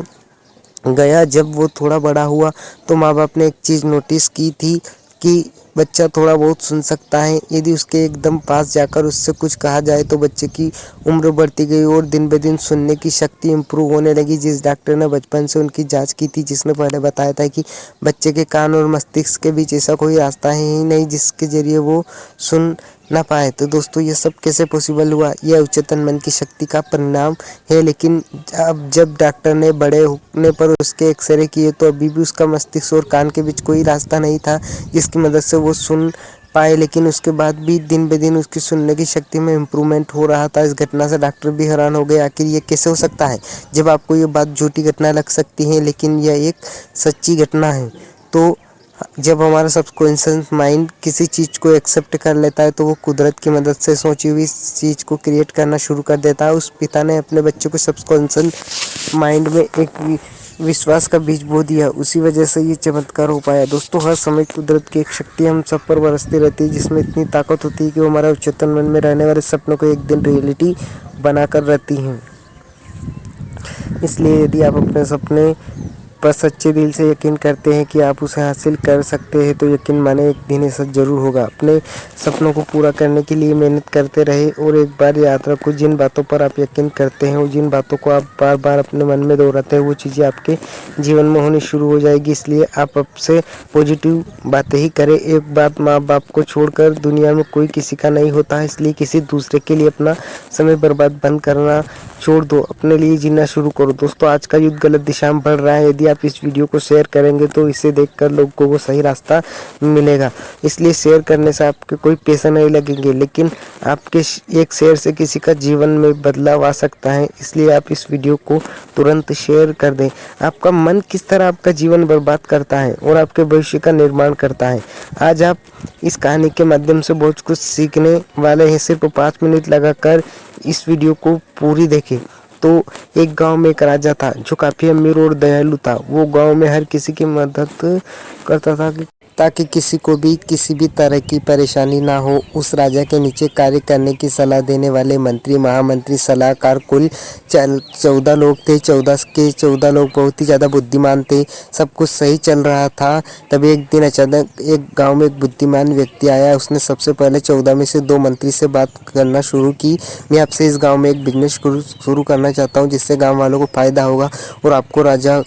गया। जब वो थोड़ा बड़ा हुआ तो माँ बाप ने एक चीज़ नोटिस की थी कि बच्चा थोड़ा बहुत सुन सकता है। यदि उसके एकदम पास जाकर उससे कुछ कहा जाए तो बच्चे की उम्र बढ़ती गई और दिन ब दिन सुनने की शक्ति इम्प्रूव होने लगी। जिस डॉक्टर ने बचपन से उनकी जांच की थी, जिसने पहले बताया था कि बच्चे के कान और मस्तिष्क के बीच ऐसा कोई रास्ता है ही नहीं जिसके ज़रिए वो सुन ना पाए। तो दोस्तों ये सब कैसे पॉसिबल हुआ? यह अवचेतन मन की शक्ति का परिणाम है। लेकिन अब जब डॉक्टर ने बड़े होने पर उसके एक्सरे किए तो अभी भी उसका मस्तिष्क और कान के बीच कोई रास्ता नहीं था जिसकी मदद से वो सुन पाए। लेकिन उसके बाद भी दिन ब दिन उसकी सुनने की शक्ति में इम्प्रूवमेंट हो रहा था। इस घटना से डॉक्टर भी हैरान हो गए, आखिर ये कैसे हो सकता है? जब आपको ये बात झूठी घटना लग सकती है लेकिन यह एक सच्ची घटना है। तो जब हमारा सबकॉन्शियस माइंड किसी चीज़ को एक्सेप्ट कर लेता है तो वो कुदरत की मदद से सोची हुई चीज़ को क्रिएट करना शुरू कर देता है। उस पिता ने अपने बच्चे को सबकॉन्शियस माइंड में एक विश्वास का बीज बो दिया, उसी वजह से ये चमत्कार हो पाया। दोस्तों हर समय कुदरत की एक शक्ति हम सब पर बरसती रहती है जिसमें इतनी ताकत होती है कि वो हमारे अवचेतन मन में रहने वाले सपनों को एक दिन रियलिटी बनाकर रहती हैं। इसलिए यदि आप अपने सपने पर सच्चे दिल से यकीन करते हैं कि आप उसे हासिल कर सकते हैं तो यकीन माने एक दिन ऐसा जरूर होगा। अपने सपनों को पूरा करने के लिए मेहनत करते रहे और एक बार याद रखो, जिन बातों पर आप यकीन करते हैं और जिन बातों को आप बार बार अपने मन में दोहराते हैं वो चीज़ें आपके जीवन में होनी शुरू हो जाएगी। इसलिए आप अब से पॉजिटिव बातें ही करें। एक बात, माँ बाप को छोड़कर दुनिया में कोई किसी का नहीं होता है, इसलिए किसी दूसरे के लिए अपना समय बर्बाद बंद करना छोड़ दो, अपने लिए जीना शुरू करो। दोस्तों आज का युद्ध गलत दिशा में बढ़ रहा है। यदि आप इस वीडियो को शेयर करेंगे तो इसे देखकर लोगों को सही रास्ता मिलेगा। इसलिए शेयर करने से आपके कोई पैसे नहीं लगेंगे, लेकिन आपके एक शेयर से किसी का जीवन में बदलाव आ सकता है। इसलिए आप इस वीडियो को तुरंत शेयर कर दें। आपका मन किस तरह आपका जीवन बर्बाद करता है और आपके भविष्य का निर्माण करता है, आज आप इस कहानी के माध्यम से बहुत कुछ सीखने वाले हैं। सिर्फ 5 मिनट लगाकर इस वीडियो को पूरी देखें। तो एक गांव में एक राजा था जो काफ़ी अमीर और दयालु था। वो गांव में हर किसी की मदद करता था ताकि किसी को भी किसी भी तरह की परेशानी ना हो। उस राजा के नीचे कार्य करने की सलाह देने वाले मंत्री, महामंत्री, सलाहकार कुल 14 लोग थे। 14 के 14 लोग बहुत ही ज़्यादा बुद्धिमान थे। सब कुछ सही चल रहा था। तभी एक दिन अचानक एक गांव में एक बुद्धिमान व्यक्ति आया। उसने सबसे पहले 14 में से 2 मंत्री से बात करना शुरू की। मैं आपसे इस गांव में एक बिजनेस शुरू करना चाहता हूं जिससे गांव वालों को फ़ायदा होगा और आपको राजा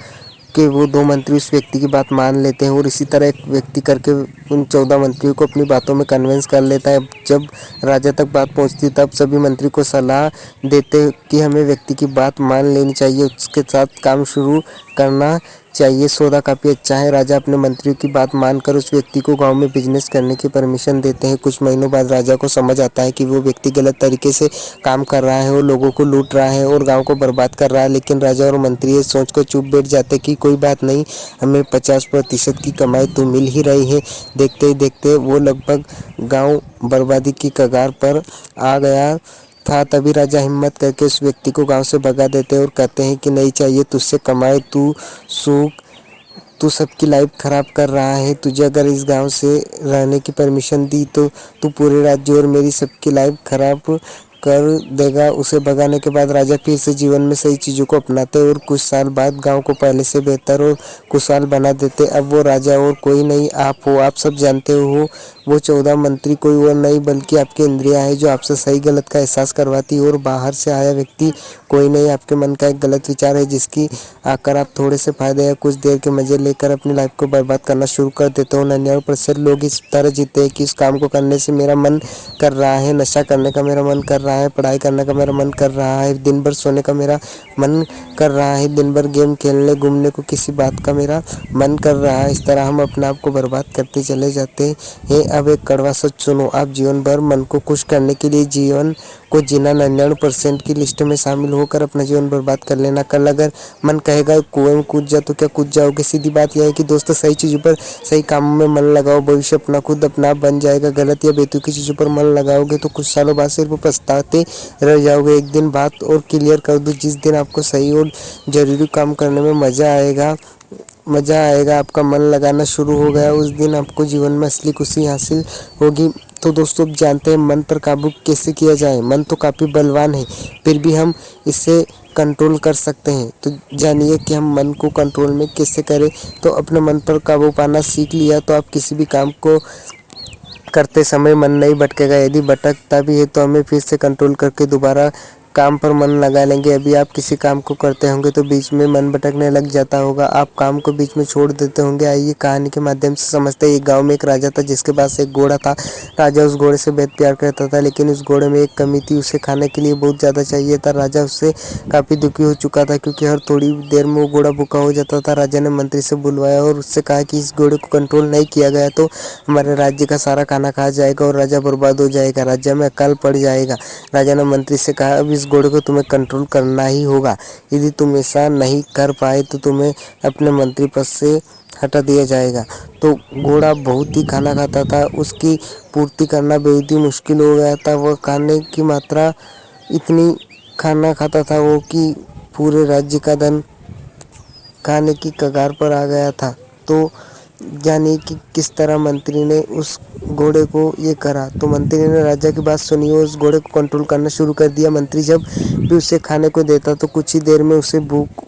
कि वो 2 मंत्री उस व्यक्ति की बात मान लेते हैं और इसी तरह एक व्यक्ति करके उन 14 मंत्रियों को अपनी बातों में कन्विंस कर लेता है। जब राजा तक बात पहुंचती तब सभी मंत्री को सलाह देते कि हमें व्यक्ति की बात मान लेनी चाहिए, उसके साथ काम शुरू करना चाहिए। सौदा काफ़ी अच्छा है। राजा अपने मंत्रियों की बात मानकर उस व्यक्ति को गांव में बिजनेस करने की परमिशन देते हैं। कुछ महीनों बाद राजा को समझ आता है कि वो व्यक्ति गलत तरीके से काम कर रहा है और लोगों को लूट रहा है और गांव को बर्बाद कर रहा है। लेकिन राजा और मंत्री ये सोच कर चुप बैठ जाते कि कोई बात नहीं, हमें 50% की कमाई तो मिल ही रही है। देखते ही देखते वो लगभग गाँव बर्बादी की कगार पर आ गया था। तभी राजा हिम्मत करके उस व्यक्ति को गांव से भगा देते हैं और कहते हैं कि नहीं चाहिए तुझसे कमाए, तू सूख, तू सबकी लाइफ खराब कर रहा है। तुझे अगर इस गांव से रहने की परमिशन दी तो तू पूरे राज्य और मेरी सबकी लाइफ खराब कर देगा। उसे भगाने के बाद राजा फिर से जीवन में सही चीज़ों को अपनाते और कुछ साल बाद गांव को पहले से बेहतर और खुशहाल बना देते। अब वो राजा और कोई नहीं, आप हो। आप सब जानते हो वो 14 मंत्री कोई और नहीं बल्कि आपकी इंद्रियां हैं जो आपसे सही गलत का एहसास करवाती है और बाहर से आया व्यक्ति कोई नहीं, आपके मन का एक गलत विचार है जिसकी आकर आप थोड़े से फायदे या कुछ देर के मजे लेकर अपनी लाइफ को बर्बाद करना शुरू कर देते हो। 99% लोग इस तरह जीते हैं कि इस काम को करने से मेरा मन कर रहा है, नशा करने का मेरा मन कर रहा है, पढ़ाई करने का मेरा मन कर रहा है, दिन भर सोने का मेरा मन कर रहा है, दिन भर गेम खेलने घूमने को किसी बात का मेरा मन कर रहा है। इस तरह हम अपने आप को बर्बाद करते चले जाते हैं। अब एक कड़वा सच सुनो, आप जीवन भर मन को खुश करने के लिए जीवन को जीना 99% की लिस्ट में शामिल होकर अपना जीवन बर्बाद कर लेना। कल अगर मन कहेगा कुएं में कूद जा तो क्या कूद जाओगे? सीधी बात यह है कि दोस्तों सही चीज़ों पर सही कामों में मन लगाओ, भविष्य अपना खुद अपना आप बन जाएगा। गलत या बेतुकी चीज़ों पर मन लगाओगे तो कुछ सालों बाद सिर्फ पछताते रह जाओगे। एक दिन बात और क्लियर कर दूँ, जिस दिन आपको सही और ज़रूरी काम करने में मज़ा आएगा, आपका मन लगाना शुरू हो गया, उस दिन आपको जीवन में असली खुशी हासिल होगी। तो दोस्तों आप जानते हैं मन पर काबू कैसे किया जाए? मन तो काफ़ी बलवान है, फिर भी हम इसे कंट्रोल कर सकते हैं। तो जानिए कि हम मन को कंट्रोल में कैसे करें। तो अपने मन पर काबू पाना सीख लिया तो आप किसी भी काम को करते समय मन नहीं भटकेगा। यदि भटकता भी है तो हमें फिर से कंट्रोल करके दोबारा काम पर मन लगा लेंगे। अभी आप किसी काम को करते होंगे तो बीच में मन भटकने लग जाता होगा, आप काम को बीच में छोड़ देते होंगे। आइए कहानी के माध्यम से समझते हैं। एक गांव में एक राजा था जिसके पास एक घोड़ा था। राजा उस घोड़े से बेहद प्यार करता था, लेकिन उस घोड़े में एक कमी थी, उसे खाने के लिए बहुत ज़्यादा चाहिए था। राजा उससे काफ़ी दुखी हो चुका था क्योंकि हर थोड़ी देर में वो घोड़ा भूखा हो जाता था। राजा ने मंत्री से बुलवाया और उससे कहा कि इस घोड़े को कंट्रोल नहीं किया गया तो हमारे राज्य का सारा खाना खा जाएगा और राजा बर्बाद हो जाएगा, राज्य में अकाल पड़ जाएगा। राजा ने मंत्री से कहा, अब इस घोड़े को तुम्हें कंट्रोल करना ही होगा। यदि तुम ऐसा नहीं कर पाए तो तुम्हें अपने मंत्री पद से हटा दिया जाएगा। तो घोड़ा बहुत ही खाना खाता था, उसकी पूर्ति करना बेहद ही मुश्किल हो गया था। वह खाने की मात्रा इतनी खाना खाता था वो कि पूरे राज्य का धन खाने की कगार पर आ गया था। तो जानिए कि किस तरह मंत्री ने उस घोड़े को ये करा। तो मंत्री ने राजा की बात सुनी और उस घोड़े को कंट्रोल करना शुरू कर दिया। मंत्री जब भी उसे खाने को देता तो कुछ ही देर में उसे भूख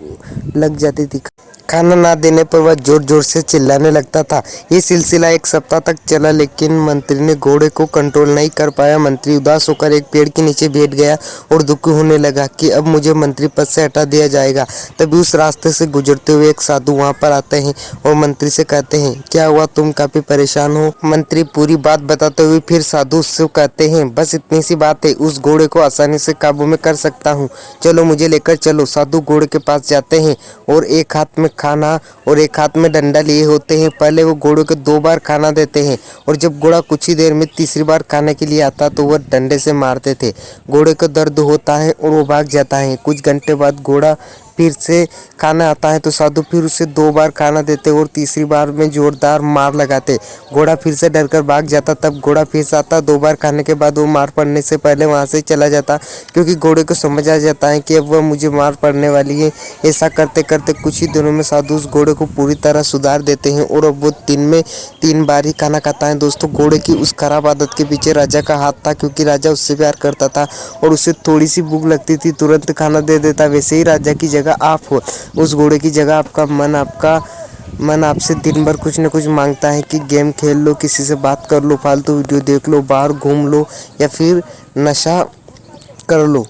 लग जाती थी। खाना ना देने पर वह जोर जोर से चिल्लाने लगता था। ये सिलसिला एक सप्ताह तक चला, लेकिन मंत्री ने घोड़े को कंट्रोल नहीं कर पाया। मंत्री उदास होकर एक पेड़ के नीचे बैठ गया और दुखी होने लगा कि अब मुझे मंत्री पद से हटा दिया जाएगा। तभी उस रास्ते से गुजरते हुए एक साधु वहां पर आते हैं और मंत्री से कहते हैं, क्या हुआ, तुम काफी परेशान हो? मंत्री पूरी बात बताते हुए फिर साधु उससे कहते हैं, बस इतनी सी बात है, उस घोड़े को आसानी से काबू में कर सकता हूँ, चलो मुझे लेकर चलो। साधु घोड़े के पास जाते हैं और एक हाथ में खाना और एक हाथ में डंडा लिए होते हैं। पहले वो घोड़े को 2 बार खाना देते हैं और जब घोड़ा कुछ ही देर में तीसरी बार खाने के लिए आता तो वह डंडे से मारते थे। घोड़े को दर्द होता है और वो भाग जाता है। कुछ घंटे बाद घोड़ा फिर से खाना आता है तो साधु फिर उसे 2 बार खाना देते और तीसरी बार में जोरदार मार लगाते। घोड़ा फिर से डरकर भाग जाता। तब घोड़ा फिर से आता। 2 बार खाने के बाद वो मार पड़ने से पहले वहां से चला जाता, क्योंकि घोड़े को समझ आ जाता है कि अब वह मुझे मार पड़ने वाली है। ऐसा करते करते कुछ ही दिनों में साधु उस घोड़े को पूरी तरह सुधार देते हैं और अब वो दिन में 3 बार ही खाना खाता है। दोस्तों, घोड़े की उस खराब आदत के पीछे राजा का हाथ था, क्योंकि राजा उससे प्यार करता था और उसे थोड़ी सी भूख लगती थी तुरंत खाना दे देता। वैसे ही राजा की जगह आप हो, उस घोड़े की जगह आपका मन आपसे दिन भर कुछ न कुछ मांगता है कि गेम खेल लो, किसी से बात कर लो, फालतू वीडियो देख लो, बाहर घूम लो या फिर नशा कर लो।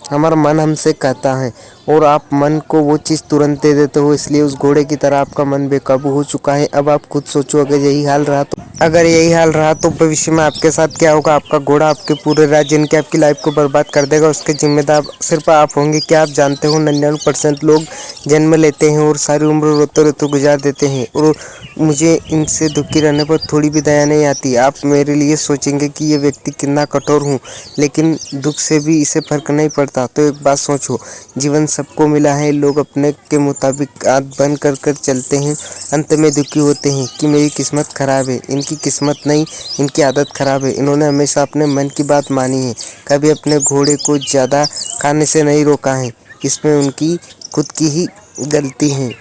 हमारा मन हमसे कहता है और आप मन को वो चीज़ तुरंत दे देते हो। इसलिए उस घोड़े की तरह आपका मन बेकाबू हो चुका है। अब आप खुद सोचो, अगर यही हाल रहा तो भविष्य में आपके साथ क्या होगा? आपका घोड़ा आपके पूरे राज्य की आपकी लाइफ को बर्बाद कर देगा। उसके जिम्मेदार सिर्फ आप होंगे। क्या आप जानते हो 99% लोग जन्म लेते हैं और सारी उम्र रोते रोते गुजार देते हैं, और मुझे इनसे दुखी रहने पर थोड़ी भी दया नहीं आती। आप मेरे लिए सोचेंगे कि ये व्यक्ति कितना कठोर हूँ, लेकिन दुख से भी इसे फर्क नहीं पड़ता। तो एक बात सोचो, जीवन सबको मिला है, लोग अपने के मुताबिक आंख बंद कर कर चलते हैं, अंत में दुखी होते हैं कि मेरी किस्मत खराब है। इनकी किस्मत नहीं, इनकी आदत खराब है। इन्होंने हमेशा अपने मन की बात मानी है, कभी अपने घोड़े को ज़्यादा खाने से नहीं रोका है। इसमें उनकी खुद की ही गलती है।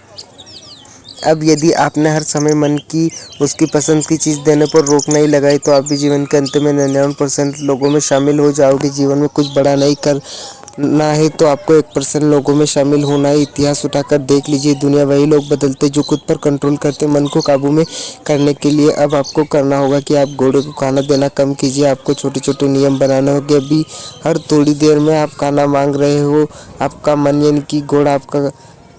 अब यदि आपने हर समय मन की उसकी पसंद की चीज़ देने पर रोक नहीं लगाई तो आप भी जीवन के अंत में 99% लोगों में शामिल हो जाओगे। जीवन में कुछ बड़ा नहीं करना है तो आपको 1% लोगों में शामिल होना है। इतिहास उठाकर देख लीजिए, दुनिया वही लोग बदलते जो खुद पर कंट्रोल करते। मन को काबू में करने के लिए अब आपको करना होगा कि आप घोड़े को खाना देना कम कीजिए। आपको छोटे छोटे नियम बनाने होंगे। अभी हर थोड़ी देर में आप खाना मांग रहे हो, आपका मन यानी कि घोड़ा आपका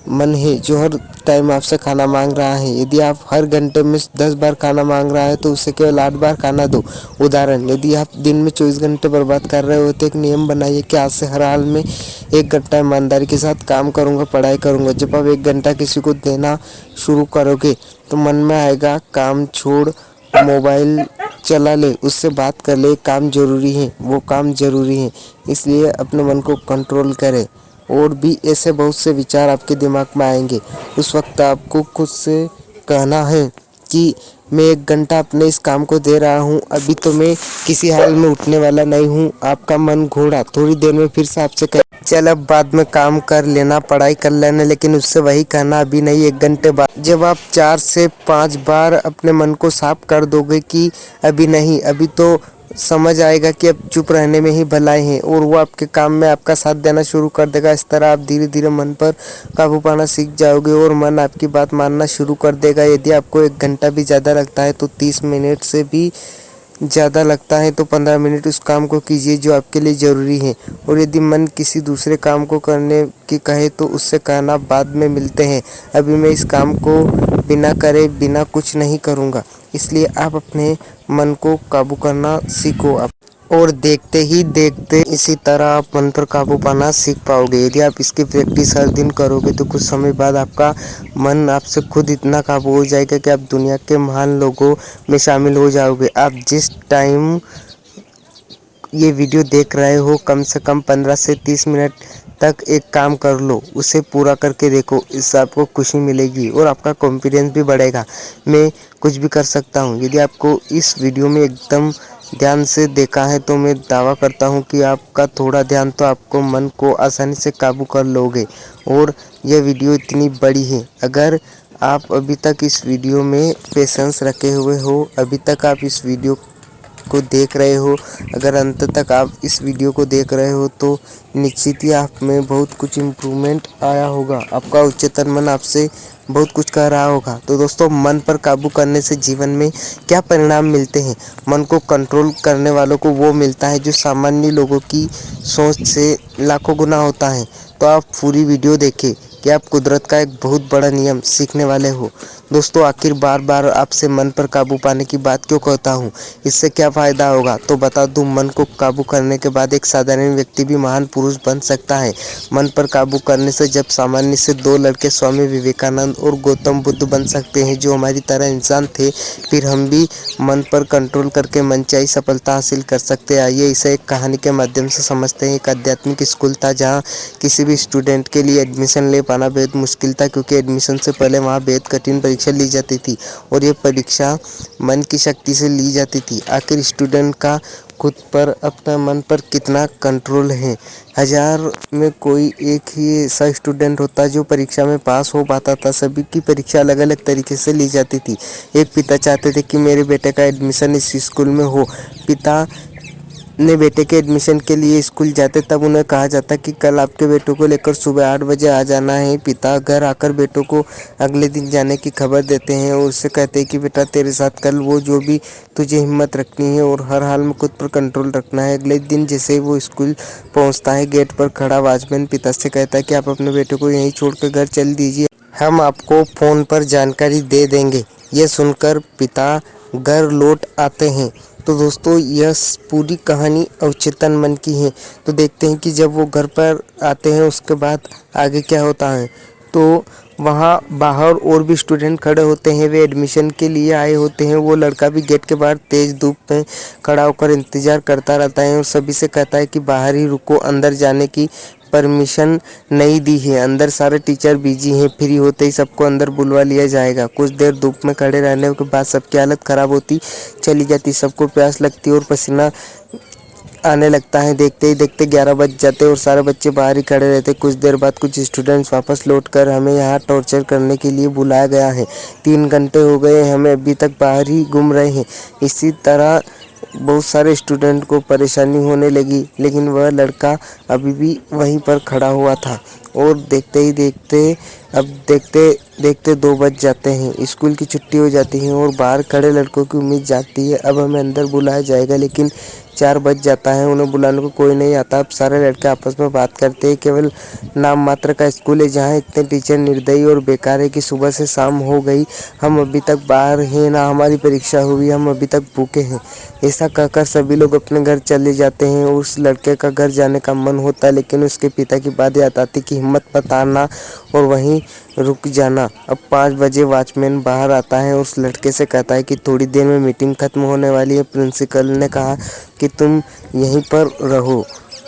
मन है जो हर टाइम आपसे खाना मांग रहा है। यदि आप हर घंटे में 10 बार खाना मांग रहा है तो उसे केवल 8 बार खाना दो। उदाहरण, यदि आप दिन में 24 घंटे बर्बाद कर रहे हो तो एक नियम बनाइए कि आज से हर हाल में 1 घंटा ईमानदारी के साथ काम करूँगा, पढ़ाई करूँगा। जब आप 1 घंटा किसी को देना शुरू करोगे तो मन में आएगा, काम छोड़, मोबाइल चला ले, उससे बात कर ले, काम जरूरी है, वो काम जरूरी है। इसलिए अपने मन को कंट्रोल करें। और भी ऐसे बहुत से विचार आपके दिमाग में आएंगे। उस वक्त आपको खुद से कहना है कि मैं 1 घंटा अपने इस काम को दे रहा हूँ, अभी तो मैं किसी हाल में उठने वाला नहीं हूँ। आपका मन घोड़ा थोड़ी देर में फिर से आपसे कहे, चल अब बाद में काम कर लेना, पढ़ाई कर लेना, लेकिन उससे वही कहना, अभी नहीं, 1 घंटे बाद। जब आप 4 से 5 बार अपने मन को साफ कर दोगे कि अभी नहीं, अभी तो समझ आएगा कि अब चुप रहने में ही भलाई है और वो आपके काम में आपका साथ देना शुरू कर देगा। इस तरह आप धीरे धीरे मन पर काबू पाना सीख जाओगे और मन आपकी बात मानना शुरू कर देगा। यदि आपको 1 घंटा भी ज़्यादा लगता है तो 30 मिनट से भी ज़्यादा लगता है तो 15 मिनट उस काम को कीजिए जो आपके लिए ज़रूरी है। और यदि मन किसी दूसरे काम को करने की कहे तो उससे कहना बाद में मिलते हैं, अभी मैं इस काम को बिना करे बिना कुछ नहीं करूँगा। इसलिए आप अपने मन को काबू करना सीखो और देखते ही देखते इसी तरह आप मन पर काबू पाना सीख पाओगे। यदि आप इसकी प्रैक्टिस हर दिन करोगे तो कुछ समय बाद आपका मन आपसे खुद इतना काबू हो जाएगा कि आप दुनिया के महान लोगों में शामिल हो जाओगे। आप जिस टाइम ये वीडियो देख रहे हो कम से कम 15 से 30 मिनट तक एक काम कर लो, उसे पूरा करके देखो, इससे आपको खुशी मिलेगी और आपका कॉन्फिडेंस भी बढ़ेगा। मैं कुछ भी कर सकता हूँ। यदि आपको इस वीडियो में एकदम ध्यान से देखा है तो मैं दावा करता हूँ कि आपका थोड़ा ध्यान तो आपको मन को आसानी से काबू कर लोगे। और यह वीडियो इतनी बड़ी है, अगर आप अभी तक इस वीडियो में पेशेंस रखे हुए हो, अभी तक आप इस वीडियो को देख रहे हो, अगर अंत तक आप इस वीडियो को देख रहे हो तो निश्चित ही आप में बहुत कुछ इम्प्रूवमेंट आया होगा। आपका उच्चतम मन आपसे बहुत कुछ कह रहा होगा। तो दोस्तों, मन पर काबू करने से जीवन में क्या परिणाम मिलते हैं? मन को कंट्रोल करने वालों को वो मिलता है जो सामान्य लोगों की सोच से लाखों गुना होता है। तो आप पूरी वीडियो देखें कि आप कुदरत का एक बहुत बड़ा नियम सीखने वाले हो। दोस्तों, आखिर बार बार आपसे मन पर काबू पाने की बात क्यों कहता हूँ? इससे क्या फ़ायदा होगा तो बता दूँ। मन को काबू करने के बाद एक साधारण व्यक्ति भी महान पुरुष बन सकता है। मन पर काबू करने से जब सामान्य से दो लड़के स्वामी विवेकानंद और गौतम बुद्ध बन सकते हैं जो हमारी तरह इंसान थे, फिर हम भी मन पर कंट्रोल करके मनचाही सफलता हासिल कर सकते हैं। आइए इसे एक कहानी के माध्यम से समझते हैं। एक आध्यात्मिक स्कूल था जहाँ किसी भी स्टूडेंट के लिए एडमिशन ले पाना बेहद मुश्किल था, क्योंकि एडमिशन से पहले वहाँ बेहद कठिन परीक्षा ली जाती थी और ये परीक्षा मन की शक्ति से ली जाती थी। आखिर स्टूडेंट का खुद पर, अपना मन पर कितना कंट्रोल है? 1000 में कोई एक ही ऐसा स्टूडेंट होता जो परीक्षा में पास हो पाता था। सभी की परीक्षा अलग अलग तरीके से ली जाती थी। एक पिता चाहते थे कि मेरे बेटे का एडमिशन इस स्कूल में हो। पिता ने बेटे के एडमिशन के लिए स्कूल जाते तब उन्हें कहा जाता कि कल आपके बेटों को लेकर सुबह 8 बजे आ जाना है। पिता घर आकर बेटों को अगले दिन जाने की खबर देते हैं और उससे कहते हैं कि बेटा तेरे साथ कल वो जो भी तुझे हिम्मत रखनी है और हर हाल में खुद पर कंट्रोल रखना है। अगले दिन जैसे ही वो स्कूल पहुंचता है, गेट पर खड़ा वॉचमैन पिता से कहता है कि आप अपने बेटे को यहीं छोड़कर घर चल दीजिए, हम आपको फ़ोन पर जानकारी दे देंगे। ये सुनकर पिता घर लौट आते हैं। तो दोस्तों, यह पूरी कहानी अवचेतन मन की है। तो देखते हैं कि जब वो घर पर आते हैं उसके बाद आगे क्या होता है। तो वहाँ बाहर और भी स्टूडेंट खड़े होते हैं, वे एडमिशन के लिए आए होते हैं। वो लड़का भी गेट के बाहर तेज़ धूप में खड़ा होकर इंतज़ार करता रहता है और सभी से कहता है कि बाहर ही रुको, अंदर जाने की परमिशन नहीं दी है, अंदर सारे टीचर बिजी हैं, फ्री होते ही सबको अंदर बुलवा लिया जाएगा। कुछ देर धूप में खड़े रहने के बाद सबकी हालत ख़राब होती चली जाती, सबको प्यास लगती और पसीना आने लगता है। देखते ही देखते 11 बज जाते और सारे बच्चे बाहर ही खड़े रहते। कुछ देर बाद कुछ स्टूडेंट्स वापस लौटकर हमें यहाँ टॉर्चर करने के लिए बुलाया गया है, 3 घंटे हो गए, हमें अभी तक बाहर ही घूम रहे हैं। इसी तरह बहुत सारे स्टूडेंट को परेशानी होने लगी, लेकिन वह लड़का अभी भी वहीं पर खड़ा हुआ था। और देखते ही देखते अब देखते देखते 2 बज जाते हैं, स्कूल की छुट्टी हो जाती है और बाहर खड़े लड़कों की उम्मीद जागती है अब हमें अंदर बुलाया जाएगा। लेकिन 4 बज जाता है, उन्हें बुलाने को कोई नहीं आता। अब सारे लड़के आपस में बात करते हैं, केवल नाम मात्र का स्कूल है जहाँ इतने टीचर निर्दयी और बेकार है कि सुबह से शाम हो गई, हम अभी तक बाहर हैं, ना हमारी परीक्षा हुई, हम अभी तक भूखे हैं। ऐसा कहकर सभी लोग अपने घर चले जाते हैं। उस लड़के का घर जाने का मन होता है, लेकिन उसके पिता की बात याद आती कि हिम्मत मत हारना और वहीं रुक जाना। अब 5 बजे वॉचमैन बाहर आता है और उस लड़के से कहता है कि थोड़ी देर में मीटिंग खत्म होने वाली है, प्रिंसिपल ने कहा कि तुम यहीं पर रहो।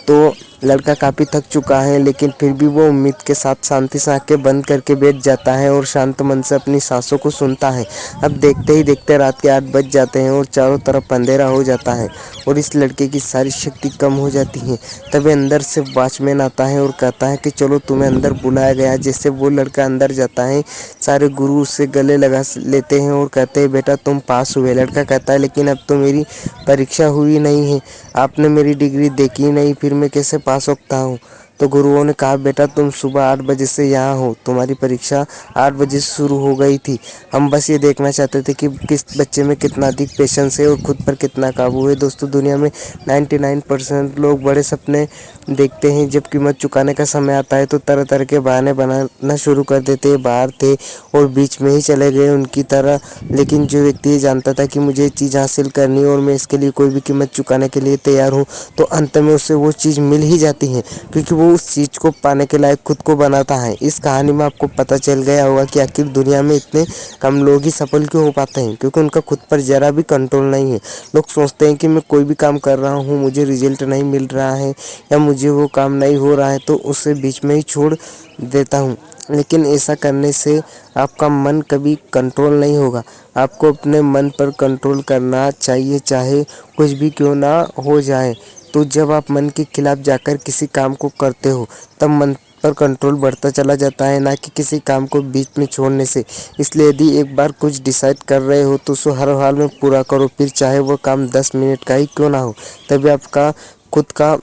तो लड़का काफ़ी थक चुका है, लेकिन फिर भी वो उम्मीद के साथ शांति से आंखें बंद करके बैठ जाता है और शांत मन से अपनी सांसों को सुनता है। अब देखते ही देखते रात के 8 बज जाते हैं और चारों तरफ अंधेरा हो जाता है और इस लड़के की सारी शक्ति कम हो जाती है। तभी अंदर से वॉचमैन आता है और कहता है कि चलो तुम्हें अंदर बुलाया गया। जैसे वो लड़का अंदर जाता है, सारे गुरु उससे गले लगा लेते हैं और कहते हैं बेटा तुम पास हुए। लड़का कहता है लेकिन अब तो मेरी परीक्षा हुई नहीं है, आपने मेरी डिग्री देखी नहीं, फिर मैं कैसे पास होता हूँ। तो गुरुओं ने कहा, बेटा तुम सुबह 8 बजे से यहाँ हो, तुम्हारी परीक्षा 8 बजे से शुरू हो गई थी। हम बस ये देखना चाहते थे कि किस बच्चे में कितना अधिक पेशेंस है और खुद पर कितना काबू है। दोस्तों, दुनिया में 99% लोग बड़े सपने देखते हैं, जब कीमत चुकाने का समय आता है तो तरह तरह के बहाने बनाना शुरू कर देते हैं। बाहर थे और बीच में ही चले गए उनकी तरह। लेकिन जो व्यक्ति ये जानता था कि मुझे ये चीज़ हासिल करनी है और मैं इसके लिए कोई भी कीमत चुकाने के लिए तैयार हूँ, तो अंत में उसे वो चीज़ मिल ही जाती है, क्योंकि वो उस चीज़ को पाने के लायक खुद को बनाता है। इस कहानी में आपको पता चल गया होगा कि आखिर दुनिया में इतने कम लोग ही सफल क्यों हो पाते हैं, क्योंकि उनका खुद पर ज़रा भी कंट्रोल नहीं है। लोग सोचते हैं कि मैं कोई भी काम कर रहा हूँ, मुझे रिजल्ट नहीं मिल रहा है या मुझे वो काम नहीं हो रहा है, तो उसे बीच में ही छोड़ देता हूँ। लेकिन ऐसा करने से आपका मन कभी कंट्रोल नहीं होगा। आपको अपने मन पर कंट्रोल करना चाहिए, चाहे कुछ भी क्यों ना हो जाए। तो जब आप मन के खिलाफ जाकर किसी काम को करते हो, तब मन पर कंट्रोल बढ़ता चला जाता है, ना कि किसी काम को बीच में छोड़ने से। इसलिए यदि एक बार कुछ डिसाइड कर रहे हो तो उसे हर हाल में पूरा करो, फिर चाहे वो काम 10 मिनट का ही क्यों ना हो। तभी आपका खुद का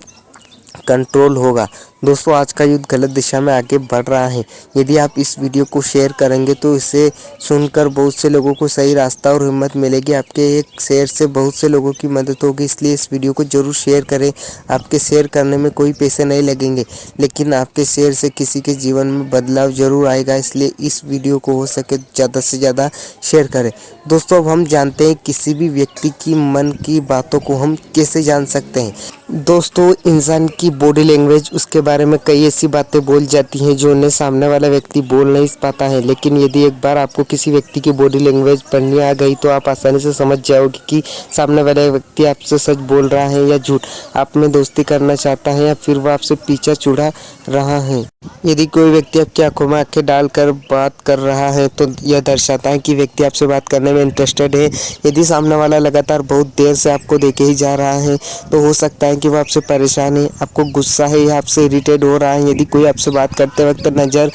कंट्रोल होगा। दोस्तों, आज का युद्ध गलत दिशा में आगे बढ़ रहा है। यदि आप इस वीडियो को शेयर करेंगे तो इसे सुनकर बहुत से लोगों को सही रास्ता और हिम्मत मिलेगी। आपके एक शेयर से बहुत से लोगों की मदद होगी, इसलिए इस वीडियो को जरूर शेयर करें। आपके शेयर करने में कोई पैसे नहीं लगेंगे, लेकिन आपके शेयर से किसी के जीवन में बदलाव जरूर आएगा। इसलिए इस वीडियो को हो सके ज़्यादा से ज़्यादा शेयर करें। दोस्तों, अब हम जानते हैं किसी भी व्यक्ति की मन की बातों को हम कैसे जान सकते हैं। दोस्तों, इंसान की बॉडी लैंग्वेज, उसके बारे में कई ऐसी बातें बोल जाती हैं जो उन्हें सामने वाला व्यक्ति बोल नहीं पाता है। लेकिन यदि एक बार आपको किसी व्यक्ति की बॉडी लैंग्वेज पढ़नी आ गई तो आप आसानी से समझ जाओगे कि सामने वाला व्यक्ति आपसे सच बोल रहा है या झूठ, आप में दोस्ती करना चाहता है या फिर वो आपसे पीछा छुड़ा रहा है। यदि कोई व्यक्ति आपकी आंखों में आंखें डालकर बात कर रहा है तो यह दर्शाता है कि व्यक्ति आपसे बात करने में इंटरेस्टेड है। यदि सामने वाला लगातार बहुत देर से आपको देखे ही जा रहा है तो हो सकता है कि वो आपसे परेशान है, आपको गुस्सा है या आपसे इरिटेट हो रहा है। यदि कोई आपसे बात करते वक्त नज़र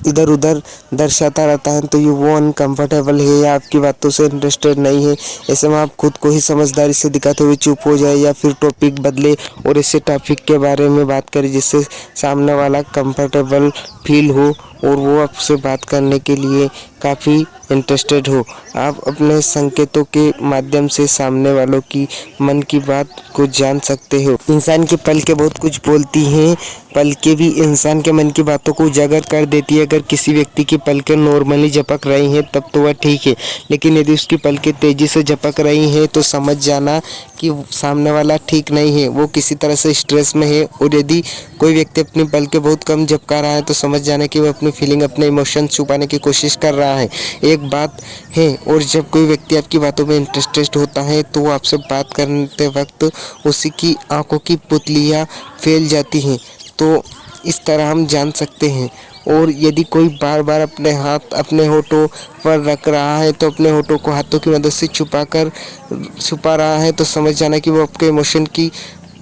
इधर उधर दर्शाता रहता है तो ये वो अनकंफर्टेबल है या आपकी बातों से इंटरेस्टेड नहीं है। ऐसे में आप खुद को ही समझदारी से दिखाते हुए चुप हो जाए या फिर टॉपिक बदले और इससे टॉपिक के बारे में बात करें जिससे सामने वाला कंफर्टेबल फील हो और वो आपसे बात करने के लिए काफ़ी इंटरेस्टेड हो। आप अपने संकेतों के माध्यम से सामने वालों की मन की बात को जान सकते हो। इंसान की पलकें बहुत कुछ बोलती हैं। पलकें भी इंसान के मन की बातों को उजागर कर देती है। अगर किसी व्यक्ति की पलकें नॉर्मली झपक रही हैं तब तो वह ठीक है, लेकिन यदि उसकी पलकें तेज़ी से झपक रही हैं तो समझ जाना कि सामने वाला ठीक नहीं है, वो किसी तरह से स्ट्रेस में है। और यदि कोई व्यक्ति अपनी पलकें बहुत कम झपका रहा है तो समझ जाना कि वो अपनी फीलिंग, अपने इमोशन छुपाने की कोशिश कर रहा है। एक बात है, और जब कोई व्यक्ति आपकी बातों में इंटरेस्टेड होता है तो वो आपसे बात करते वक्त उसी की आंखों की पुतलियाँ फैल जाती हैं। तो इस तरह हम जान सकते हैं। और यदि कोई बार बार अपने हाथ अपने होठों पर रख रहा है तो अपने होठों को हाथों की मदद से छुपा रहा है तो समझ जाना कि वो आपके इमोशन की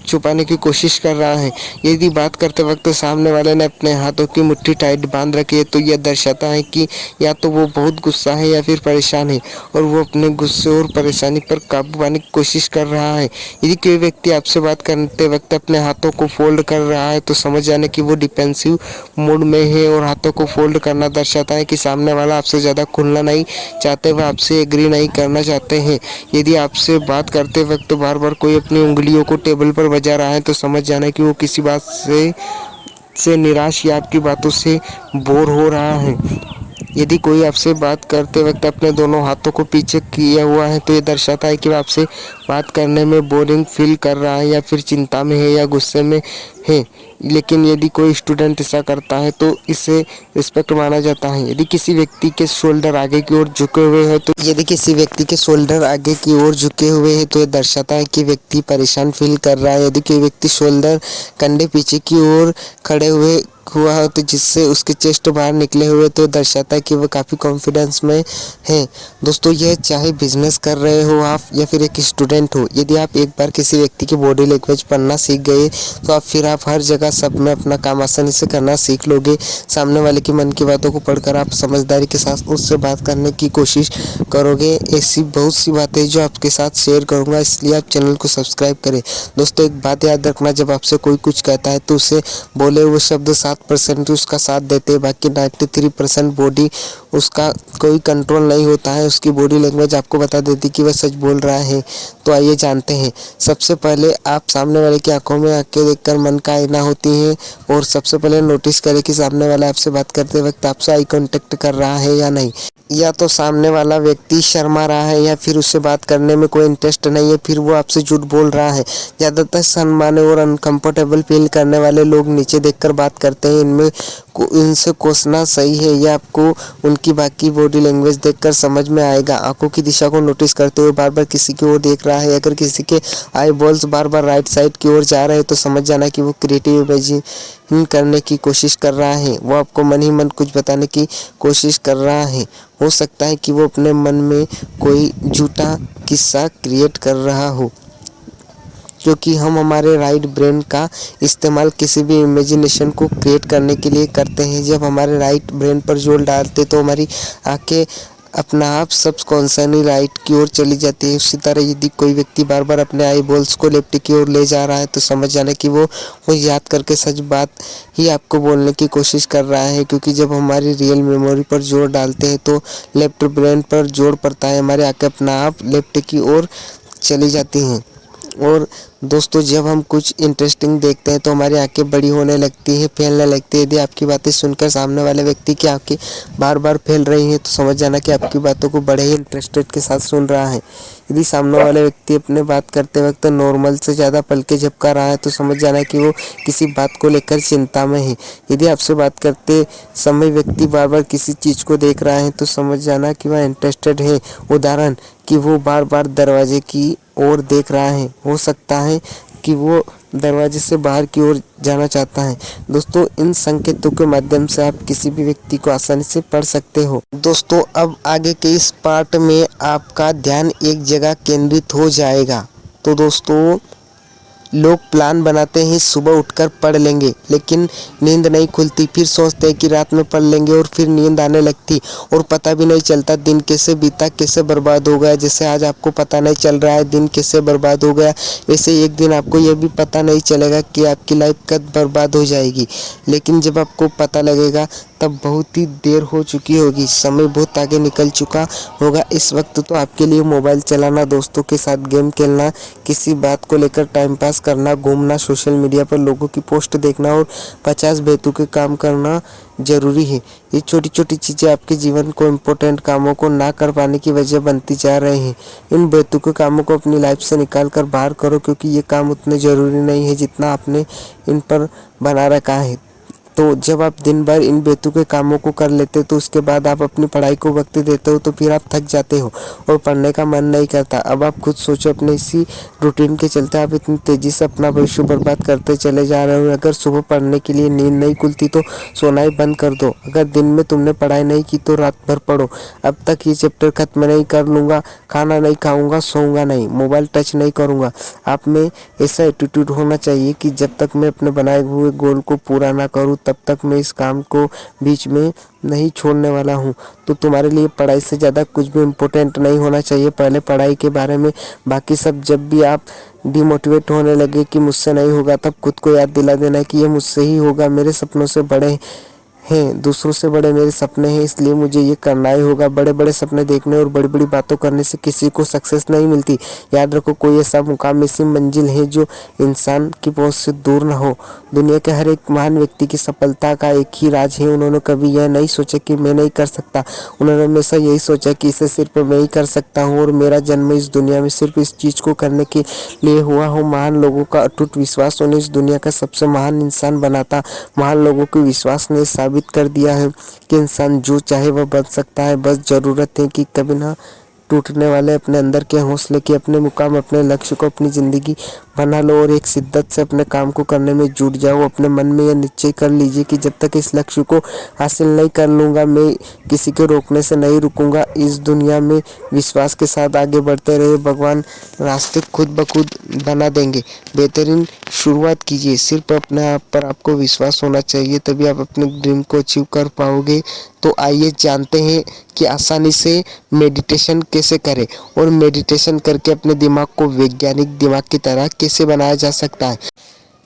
छुपाने की कोशिश कर रहा है। यदि बात करते वक्त तो सामने वाले ने अपने हाथों की मुट्ठी टाइट बांध रखी है तो यह दर्शाता है कि या तो वो बहुत गुस्सा है या फिर परेशान है और वो अपने गुस्से और परेशानी पर काबू पाने की कोशिश कर रहा है। यदि कोई व्यक्ति आपसे बात करते वक्त अपने हाथों को फोल्ड कर रहा है तो समझ जाने कि वो डिफेंसिव मोड में है और हाथों को फोल्ड करना दर्शाता है कि सामने वाला आपसे ज़्यादा खुलना नहीं चाहते, वह आपसे एग्री नहीं करना चाहते हैं। यदि आपसे बात करते वक्त बार बार कोई अपनी उंगलियों को टेबल पर बजा रहा है तो समझ जाना कि वो किसी बात से निराश या आपकी बातों से बोर हो रहा है। यदि कोई आपसे बात करते वक्त अपने दोनों हाथों को पीछे किया हुआ है तो ये दर्शाता है कि वह आपसे बात करने में बोरिंग फील कर रहा है या फिर चिंता में है या गुस्से में है। लेकिन यदि कोई स्टूडेंट ऐसा करता है तो इसे रिस्पेक्ट माना जाता है। यदि किसी व्यक्ति के शोल्डर आगे की ओर झुके हुए हैं तो ये दर्शाता है कि व्यक्ति परेशान फील कर रहा है। यदि कोई व्यक्ति शोल्डर कंधे पीछे की ओर खड़े हुआ है तो जिससे उसके चेस्ट बाहर निकले हुए तो दर्शाता है कि वो काफ़ी कॉन्फिडेंस में है। दोस्तों, यह चाहे बिजनेस कर रहे हो आप या फिर एक स्टूडेंट इंपॉर्टेंट हो। यदि आप एक बार किसी व्यक्ति की बॉडी लैंग्वेज पढ़ना सीख गए तो फिर आप हर जगह सब में अपना काम आसानी से करना सीख लोगे। सामने वाले की मन की बातों को पढ़कर आप समझदारी के साथ उससे बात करने की कोशिश करोगे। ऐसी बहुत सी बातें जो आपके साथ शेयर करूंगा, इसलिए आप चैनल को सब्सक्राइब करें। दोस्तों एक बात याद रखना, जब आपसे कोई कुछ कहता है तो उसे बोले हुए शब्द 7% ही उसका साथ देते हैं, बाकी 93% बॉडी उसका कोई कंट्रोल नहीं होता है। उसकी बॉडी लैंग्वेज आपको बता देती कि वह सच बोल रहा है। तो आइए जानते हैं। सबसे पहले आप सामने वाले की आंखों में आंखें देखकर मन का आईना होती है और सबसे पहले नोटिस करें कि सामने वाला आपसे बात करते वक्त आपसे आई कांटेक्ट कर रहा है या नहीं। या तो सामने वाला व्यक्ति शर्मा रहा है या फिर उससे बात करने में कोई इंटरेस्ट नहीं है, फिर वो आपसे झूठ बोल रहा है। ज़्यादातर शर्माने और अनकंफर्टेबल फील करने वाले लोग नीचे देखकर बात करते हैं। इनसे कोसना सही है, यह आपको उनकी बाकी बॉडी लैंग्वेज देखकर समझ में आएगा। आंखों की दिशा को नोटिस करते हुए बार बार किसी की ओर देख रहा है। अगर किसी के आई बॉल्स बार बार राइट साइड की ओर जा रहे हैं तो समझ जाना कि वो क्रिएटिव इमेजिन करने की कोशिश कर रहा है। वो आपको मन ही मन कुछ बताने की कोशिश कर रहा है। हो सकता है कि वो अपने मन में कोई झूठा किस्सा क्रिएट कर रहा हो, क्योंकि हम हमारे राइट ब्रेन का इस्तेमाल किसी भी इमेजिनेशन को क्रिएट करने के लिए करते हैं। जब हमारे राइट ब्रेन पर जोर डालते तो हमारी आंखें अपना आप सबकॉन्शियसली राइट की ओर चली जाती है। उसी तरह यदि कोई व्यक्ति बार बार अपने आई बॉल्स को लेफ्ट की ओर ले जा रहा है तो समझ जाना कि वो याद करके सच बात ही आपको बोलने की कोशिश कर रहा है, क्योंकि जब हमारी रियल मेमोरी पर जोर डालते हैं तो लेफ्ट ब्रेन पर जोर पड़ता है। हमारी आंखें अपना आप लेफ्ट की ओर चली जाती हैं। और दोस्तों जब हम कुछ इंटरेस्टिंग देखते हैं तो हमारी आंखें बड़ी होने लगती हैं, फैलने लगती है। यदि आपकी बातें सुनकर सामने वाले व्यक्ति की आंखें बार बार फैल रही हैं तो समझ जाना कि आपकी बातों को बड़े ही इंटरेस्टेड के साथ सुन रहा है। यदि सामने वाले व्यक्ति अपने बात करते वक्त नॉर्मल से ज़्यादा पलकें झपका रहा है तो समझ जाना कि वो किसी बात को लेकर चिंता में है। यदि आपसे बात करते समय व्यक्ति बार बार किसी चीज़ को देख रहा है तो समझ जाना कि वह इंटरेस्टेड है। उदाहरण कि वो बार बार दरवाजे की ओर देख रहा है। हो सकता है कि वो दरवाजे से बाहर की ओर जाना चाहता है। दोस्तों इन संकेतों के माध्यम से आप किसी भी व्यक्ति को आसानी से पढ़ सकते हो। दोस्तों अब आगे के इस पार्ट में आपका ध्यान एक जगह केंद्रित हो जाएगा। तो दोस्तों लोग प्लान बनाते हैं सुबह उठकर पढ़ लेंगे, लेकिन नींद नहीं खुलती। फिर सोचते हैं कि रात में पढ़ लेंगे और फिर नींद आने लगती और पता भी नहीं चलता दिन कैसे बीता, कैसे बर्बाद हो गया। जैसे आज आपको पता नहीं चल रहा है दिन कैसे बर्बाद हो गया, वैसे एक दिन आपको यह भी पता नहीं चलेगा कि आपकी लाइफ कब बर्बाद हो जाएगी। लेकिन जब आपको पता लगेगा तब बहुत ही देर हो चुकी होगी, समय बहुत आगे निकल चुका होगा। इस वक्त तो आपके लिए मोबाइल चलाना, दोस्तों के साथ गेम खेलना, किसी बात को लेकर टाइम पास करना, घूमना, सोशल मीडिया पर लोगों की पोस्ट देखना और 50 बेतुके काम करना जरूरी है। ये छोटी छोटी चीज़ें आपके जीवन को इम्पोर्टेंट कामों को ना कर पाने की वजह बनती जा रहे हैं। इन बेतुके कामों को अपनी लाइफ से निकाल कर बाहर करो, क्योंकि ये काम उतने ज़रूरी नहीं है जितना आपने इन पर बना रखा है। तो जब आप दिन भर इन बेतुके कामों को कर लेते हो तो उसके बाद आप अपनी पढ़ाई को वक्त देते हो तो फिर आप थक जाते हो और पढ़ने का मन नहीं करता। अब आप खुद सोचो, अपने इसी रूटीन के चलते आप इतनी तेज़ी से अपना भविष्य बर्बाद करते चले जा रहे हो। अगर सुबह पढ़ने के लिए नींद नहीं खुलती तो सोना ही बंद कर दो। अगर दिन में तुमने पढ़ाई नहीं की तो रात भर पढ़ो। अब तक ये चैप्टर खत्म नहीं कर लूँगा, खाना नहीं खाऊँगा, सोऊंगा नहीं, मोबाइल टच नहीं करूँगा। आप में ऐसा एटीट्यूड होना चाहिए कि जब तक मैं अपने बनाए हुए गोल को पूरा ना करूँ तब तक मैं इस काम को बीच में नहीं छोड़ने वाला हूँ। तो तुम्हारे लिए पढ़ाई से ज़्यादा कुछ भी इम्पोर्टेंट नहीं होना चाहिए। पहले पढ़ाई के बारे में, बाकी सब जब भी आप डिमोटिवेट होने लगे कि मुझसे नहीं होगा, तब खुद को याद दिला देना कि ये मुझसे ही होगा। मेरे सपनों से बड़े हैं, दूसरों से बड़े मेरे सपने हैं, इसलिए मुझे ये करना ही होगा। बड़े बड़े सपने देखने और बड़ी बड़ी बातों करने से किसी को सक्सेस नहीं मिलती। याद रखो, कोई ऐसा मुकाम, ऐसी मंजिल है जो इंसान की पहुंच से दूर ना हो। दुनिया के हर एक महान व्यक्ति की सफलता का एक ही राज है, उन्होंने कभी यह नहीं सोचा कि मैं नहीं कर सकता। उन्होंने हमेशा यही सोचा कि इसे सिर्फ मैं ही कर सकता हूँ और मेरा जन्म इस दुनिया में सिर्फ इस चीज़ को करने के लिए हुआ हो। महान लोगों का अटूट विश्वास उन्हें इस दुनिया का सबसे महान इंसान बनाता। महान लोगों के विश्वास ने साबित कर दिया है कि इंसान जो चाहे वह बन सकता है, बस ज़रूरत है कि कभी ना टूटने वाले अपने अंदर के हौसले की, अपने मुकाम, अपने लक्ष्य को, अपनी ज़िंदगी बना लो और एक शिद्दत से अपने काम को करने में जुट जाओ। अपने मन में यह निश्चय कर लीजिए कि जब तक इस लक्ष्य को हासिल नहीं कर लूँगा, मैं किसी के रोकने से नहीं रुकूंगा। इस दुनिया में विश्वास के साथ आगे बढ़ते रहे, भगवान रास्ते खुद ब खुद बना देंगे। बेहतरीन शुरुआत कीजिए, सिर्फ अपने आप पर आपको विश्वास होना चाहिए, तभी आप अपने ड्रीम को अचीव कर पाओगे। तो आइए जानते हैं कि आसानी से मेडिटेशन कैसे करें और मेडिटेशन करके अपने दिमाग को वैज्ञानिक दिमाग की तरह कैसे बनाया जा सकता है।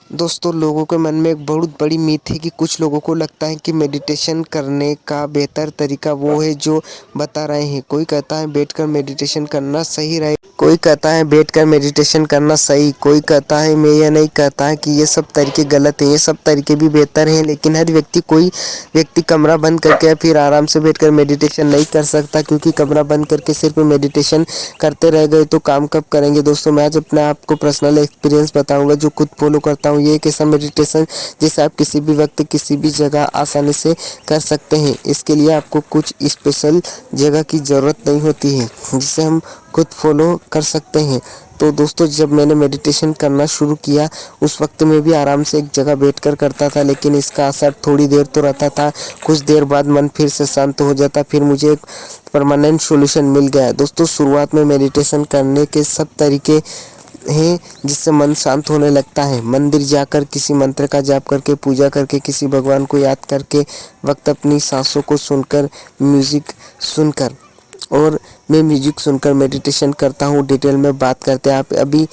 दोस्तों, लोगों के मन में एक बहुत बड़ी मीथ है कि कुछ लोगों को लगता है कि मेडिटेशन करने का बेहतर तरीका वो है जो बता रहे हैं। कोई कहता है बैठकर मेडिटेशन करना सही रहे, कोई कहता है बैठकर मेडिटेशन करना सही, कोई कहता है मैं यह नहीं कहता है कि ये सब तरीके गलत हैं, ये सब तरीके भी बेहतर हैं। लेकिन हर व्यक्ति, कोई व्यक्ति कमरा बंद करके फिर आराम से बैठकर मेडिटेशन नहीं कर सकता, क्योंकि कमरा बंद करके सिर्फ मेडिटेशन करते रह गए तो काम कब करेंगे। दोस्तों, मैं आज अपने आप को पर्सनल एक्सपीरियंस बताऊंगा जो खुद फॉलो करता हूँ। ये एक ऐसा मेडिटेशन जिसे आप किसी भी वक्त किसी भी जगह आसानी से कर सकते हैं। इसके लिए आपको कुछ स्पेशल जगह की ज़रूरत नहीं होती है जिसे हम खुद फॉलो कर सकते हैं। तो दोस्तों, जब मैंने मेडिटेशन करना शुरू किया उस वक्त में भी आराम से एक जगह बैठकर करता था, लेकिन इसका असर थोड़ी देर तो रहता था। कुछ देर बाद मन फिर से शांत हो जाता, फिर मुझे एक परमानेंट सॉल्यूशन मिल गया। दोस्तों, शुरुआत में मेडिटेशन करने के सब तरीके हैं जिससे मन शांत होने लगता है। मंदिर जाकर किसी मंत्र का जाप करके, पूजा करके, किसी भगवान को याद करके, वक्त अपनी सांसों को सुनकर, म्यूज़िक सुनकर, और मैं म्यूजिक सुनकर मेडिटेशन करता हूँ। डिटेल में बात करते हैं, आप अभी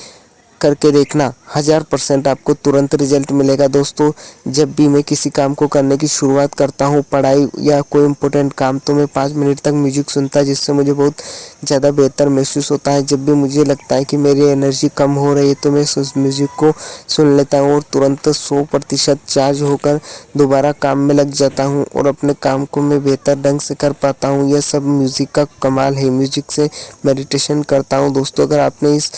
करके देखना, 1000% आपको तुरंत रिजल्ट मिलेगा। दोस्तों, जब भी मैं किसी काम को करने की शुरुआत करता हूँ, पढ़ाई या कोई इम्पोर्टेंट काम, तो मैं 5 मिनट तक म्यूजिक सुनता, जिससे मुझे बहुत ज़्यादा बेहतर महसूस होता है। जब भी मुझे लगता है कि मेरी एनर्जी कम हो रही है तो मैं उस म्यूज़िक को सुन लेता हूँ और तुरंत 100% चार्ज होकर दोबारा काम में लग जाता हूँ और अपने काम को मैं बेहतर ढंग से कर पाता हूँ। यह सब म्यूज़िक का कमाल है। म्यूज़िक से मेडिटेशन करता हूँ। दोस्तों, अगर आपने इस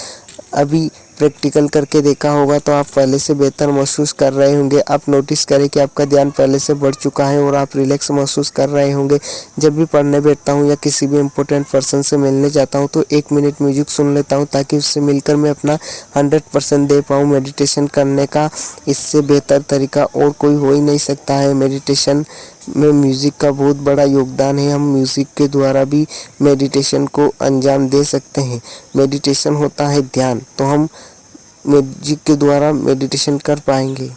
अभी प्रैक्टिकल करके देखा होगा तो आप पहले से बेहतर महसूस कर रहे होंगे। आप नोटिस करें कि आपका ध्यान पहले से बढ़ चुका है और आप रिलैक्स महसूस कर रहे होंगे। जब भी पढ़ने बैठता हूँ या किसी भी इम्पोर्टेंट पर्सन से मिलने जाता हूँ तो 1 मिनट म्यूजिक सुन लेता हूँ, ताकि उससे मिलकर मैं अपना 100% दे पाऊँ। मेडिटेशन करने का इससे बेहतर तरीका और कोई हो ही नहीं सकता है। मेडिटेशन में म्यूज़िक का बहुत बड़ा योगदान है। हम म्यूज़िक के द्वारा भी मेडिटेशन को अंजाम दे सकते हैं। मेडिटेशन होता है ध्यान, तो हम म्यूजिक के द्वारा मेडिटेशन कर पाएंगे।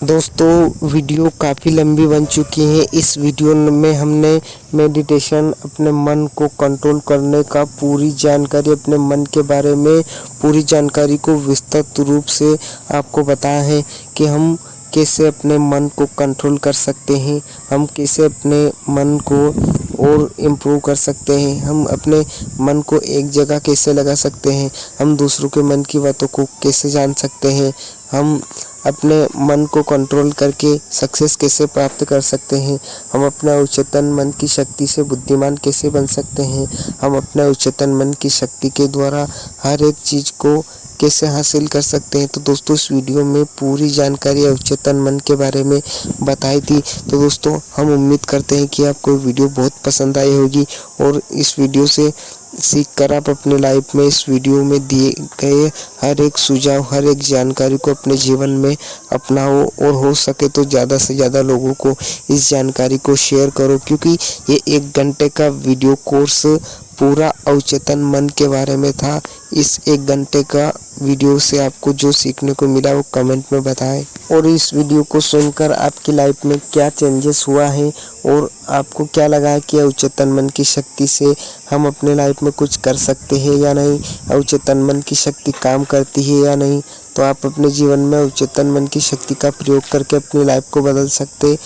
दोस्तों, वीडियो काफ़ी लंबी बन चुकी है। इस वीडियो में हमने मेडिटेशन, अपने मन को कंट्रोल करने का पूरी जानकारी, अपने मन के बारे में पूरी जानकारी को विस्तृत रूप से आपको बताया है कि हम कैसे अपने मन को कंट्रोल कर सकते हैं, हम कैसे अपने मन को और इम्प्रूव कर सकते हैं, हम अपने मन को एक जगह कैसे लगा सकते हैं, हम दूसरों के मन की बातों को कैसे जान सकते हैं, हम अपने मन को कंट्रोल करके सक्सेस कैसे प्राप्त कर सकते हैं, हम अपना उच्चतन मन की शक्ति से बुद्धिमान कैसे बन सकते हैं, हम अपने उच्चतन मन की शक्ति के द्वारा हर एक चीज़ को कैसे हासिल कर सकते हैं। तो दोस्तों, इस वीडियो में पूरी जानकारी उच्चतन मन के बारे में बताई थी। तो दोस्तों, हम उम्मीद करते हैं कि आपको वीडियो बहुत पसंद आई होगी और इस वीडियो से सीखकर आप अपनी लाइफ में इस वीडियो में दिए गए हर एक सुझाव, हर एक जानकारी को अपने जीवन में अपनाओ और हो सके तो ज़्यादा से ज़्यादा लोगों को इस जानकारी को शेयर करो, क्योंकि ये 1 घंटे का वीडियो कोर्स पूरा अवचेतन मन के बारे में था। इस 1 घंटे का वीडियो से आपको जो सीखने को मिला वो कमेंट में बताएं और इस वीडियो को सुनकर आपकी लाइफ में क्या चेंजेस हुआ है और आपको क्या लगा कि अवचेतन मन की शक्ति से हम अपने लाइफ में कुछ कर सकते हैं या नहीं, अवचेतन मन की शक्ति काम करती है या नहीं। तो आप अपने जीवन में अवचेतन मन की शक्ति का प्रयोग करके अपनी लाइफ को बदल सकते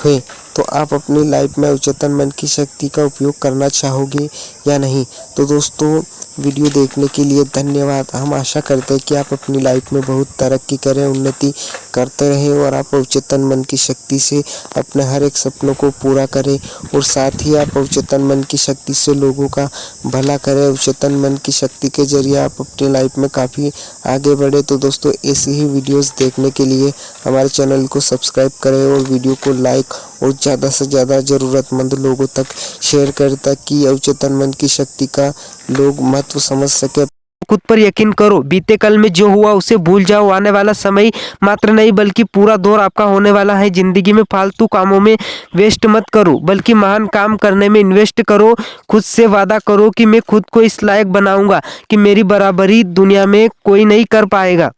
हैं। तो आप अपनी लाइफ में उच्चतम मन की शक्ति का उपयोग करना चाहोगे या नहीं। तो दोस्तों, वीडियो देखने के लिए धन्यवाद। हम आशा करते हैं कि आप अपनी लाइफ में बहुत तरक्की करें, उन्नति करते रहें और आप उच्चतम मन की शक्ति से अपने हर एक सपनों को पूरा करें और साथ ही आप उच्चतम मन की शक्ति से लोगों का भला करें। उच्चतम मन की शक्ति के जरिए आप अपनी लाइफ में काफ़ी आगे बढ़े। तो दोस्तों, ऐसी ही वीडियोस देखने के लिए हमारे चैनल को सब्सक्राइब करें और वीडियो को लाइक और ज़्यादा से ज़्यादा ज़रूरतमंद लोगों तक शेयर करें, ताकि उच्चतम मन मन की शक्ति का लोग महत्व समझ सके। खुद पर यकीन करो, बीते कल में जो हुआ उसे भूल जाओ। आने वाला समय मात्र नहीं बल्कि पूरा दौर आपका होने वाला है। जिंदगी में फालतू कामों में वेस्ट मत करो बल्कि महान काम करने में इन्वेस्ट करो। खुद से वादा करो कि मैं खुद को इस लायक बनाऊंगा कि मेरी बराबरी दुनिया में कोई नहीं कर पाएगा।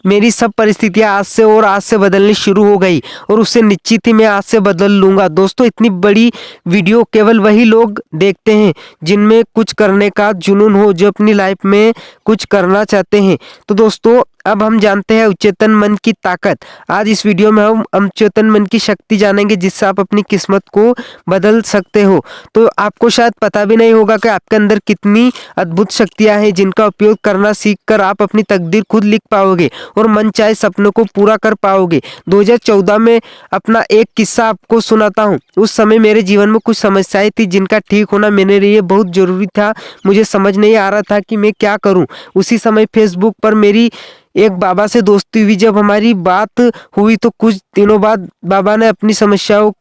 मेरी सब परिस्थितियां आज से बदलनी शुरू हो गई और उससे निश्चित ही मैं आज से बदल लूंगा। दोस्तों, इतनी बड़ी वीडियो केवल वही लोग देखते हैं जिनमें कुछ करने का जुनून हो, जो अपनी लाइफ में कुछ करना चाहते हैं। तो दोस्तों, अब हम जानते हैं अवचेतन मन की ताकत। आज इस वीडियो में हम अवचेतन मन की शक्ति जानेंगे जिससे आप अपनी किस्मत को बदल सकते हो। तो आपको शायद पता भी नहीं होगा कि आपके अंदर कितनी अद्भुत शक्तियां हैं जिनका उपयोग करना सीखकर आप अपनी तकदीर खुद लिख पाओगे और मनचाहे सपनों को पूरा कर पाओगे। 2014 में अपना एक किस्सा आपको सुनाता हूँ। उस समय मेरे जीवन में कुछ समस्याएं थी जिनका ठीक होना मेरे लिए बहुत जरूरी था। मुझे समझ नहीं आ रहा था कि मैं क्या करूँ। उसी समय फेसबुक पर मेरी एक बाबा से दोस्ती हुई। जब हमारी बात हुई तो कुछ दिनों बाद बाबा ने अपनी समस्याओं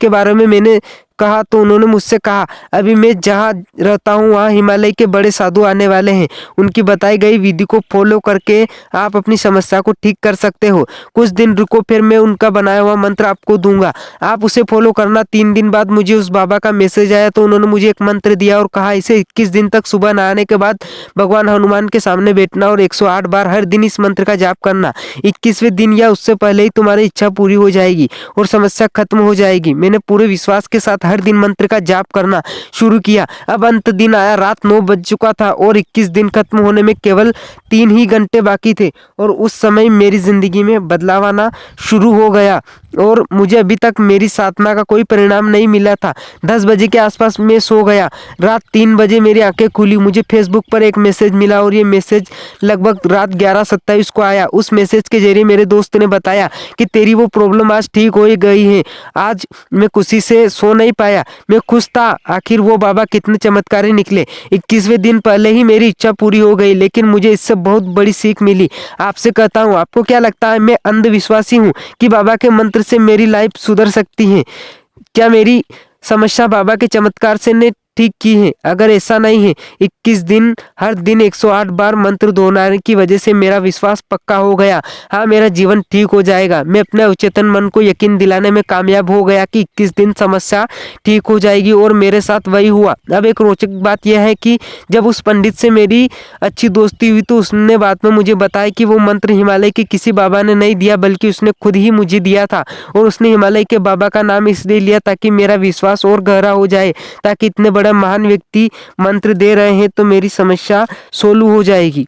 के बारे में मैंने कहा तो उन्होंने मुझसे कहा, अभी मैं जहाँ रहता हूँ वहाँ हिमालय के बड़े साधु आने वाले हैं। उनकी बताई गई विधि को फॉलो करके आप अपनी समस्या को ठीक कर सकते हो। कुछ दिन रुको, फिर मैं उनका बनाया हुआ मंत्र आपको दूंगा, आप उसे फॉलो करना। 3 दिन बाद मुझे उस बाबा का मैसेज आया तो उन्होंने मुझे एक मंत्र दिया और कहा, इसे 21 दिन तक सुबह नहाने के बाद भगवान हनुमान के सामने बैठना और 108 बार हर दिन इस मंत्र का जाप करना। 21वें दिन या उससे पहले ही तुम्हारी इच्छा पूरी हो जाएगी और समस्या खत्म हो जाएगी। मैंने पूरे विश्वास के साथ हर दिन मंत्र का जाप करना शुरू किया। अब अंत दिन आया, रात 9 बज चुका था और 21 दिन खत्म होने में केवल 3 ही घंटे बाकी थे और उस समय मेरी जिंदगी में बदलाव आना शुरू हो गया और मुझे अभी तक मेरी साधना का कोई परिणाम नहीं मिला था। 10 बजे के आसपास मैं सो गया। रात 3 बजे मेरी आंखें खुली। मुझे फेसबुक पर एक मैसेज मिला और ये मैसेज लगभग रात 11:27 को आया। उस मैसेज के जरिए मेरे दोस्त ने बताया कि तेरी वो प्रॉब्लम आज ठीक हो गई है। आज मैं खुशी से सो नहीं पाया। मैं खुश था, आखिर वो बाबा कितने चमत्कारी निकले। 21वें दिन पहले ही मेरी इच्छा पूरी हो गई, लेकिन मुझे इससे बहुत बड़ी सीख मिली। आपसे कहता हूँ, आपको क्या लगता है मैं अंधविश्वासी हूँ कि बाबा के मंत्र से मेरी लाइफ सुधर सकती है? क्या मेरी समस्या बाबा के चमत्कार से ने ठीक की है? अगर ऐसा नहीं है, 21 दिन हर दिन 108 बार मंत्र दोहराने की वजह से मेरा विश्वास पक्का हो गया। हाँ, मेरा जीवन ठीक हो जाएगा। मैं अपने अवचेतन मन को यकीन दिलाने में कामयाब हो गया कि 21 दिन समस्या ठीक हो जाएगी और मेरे साथ वही हुआ। अब एक रोचक बात यह है कि जब उस पंडित से मेरी अच्छी दोस्ती हुई तो उसने बाद में मुझे बताया कि वो मंत्र हिमालय के किसी बाबा ने नहीं दिया बल्कि उसने खुद ही मुझे दिया था और उसने हिमालय के बाबा का नाम इसलिए लिया ताकि मेरा विश्वास और गहरा हो जाए, ताकि इतने बड़ा महान व्यक्ति मंत्र दे रहे हैं तो मेरी समस्या सोल्व हो जाएगी।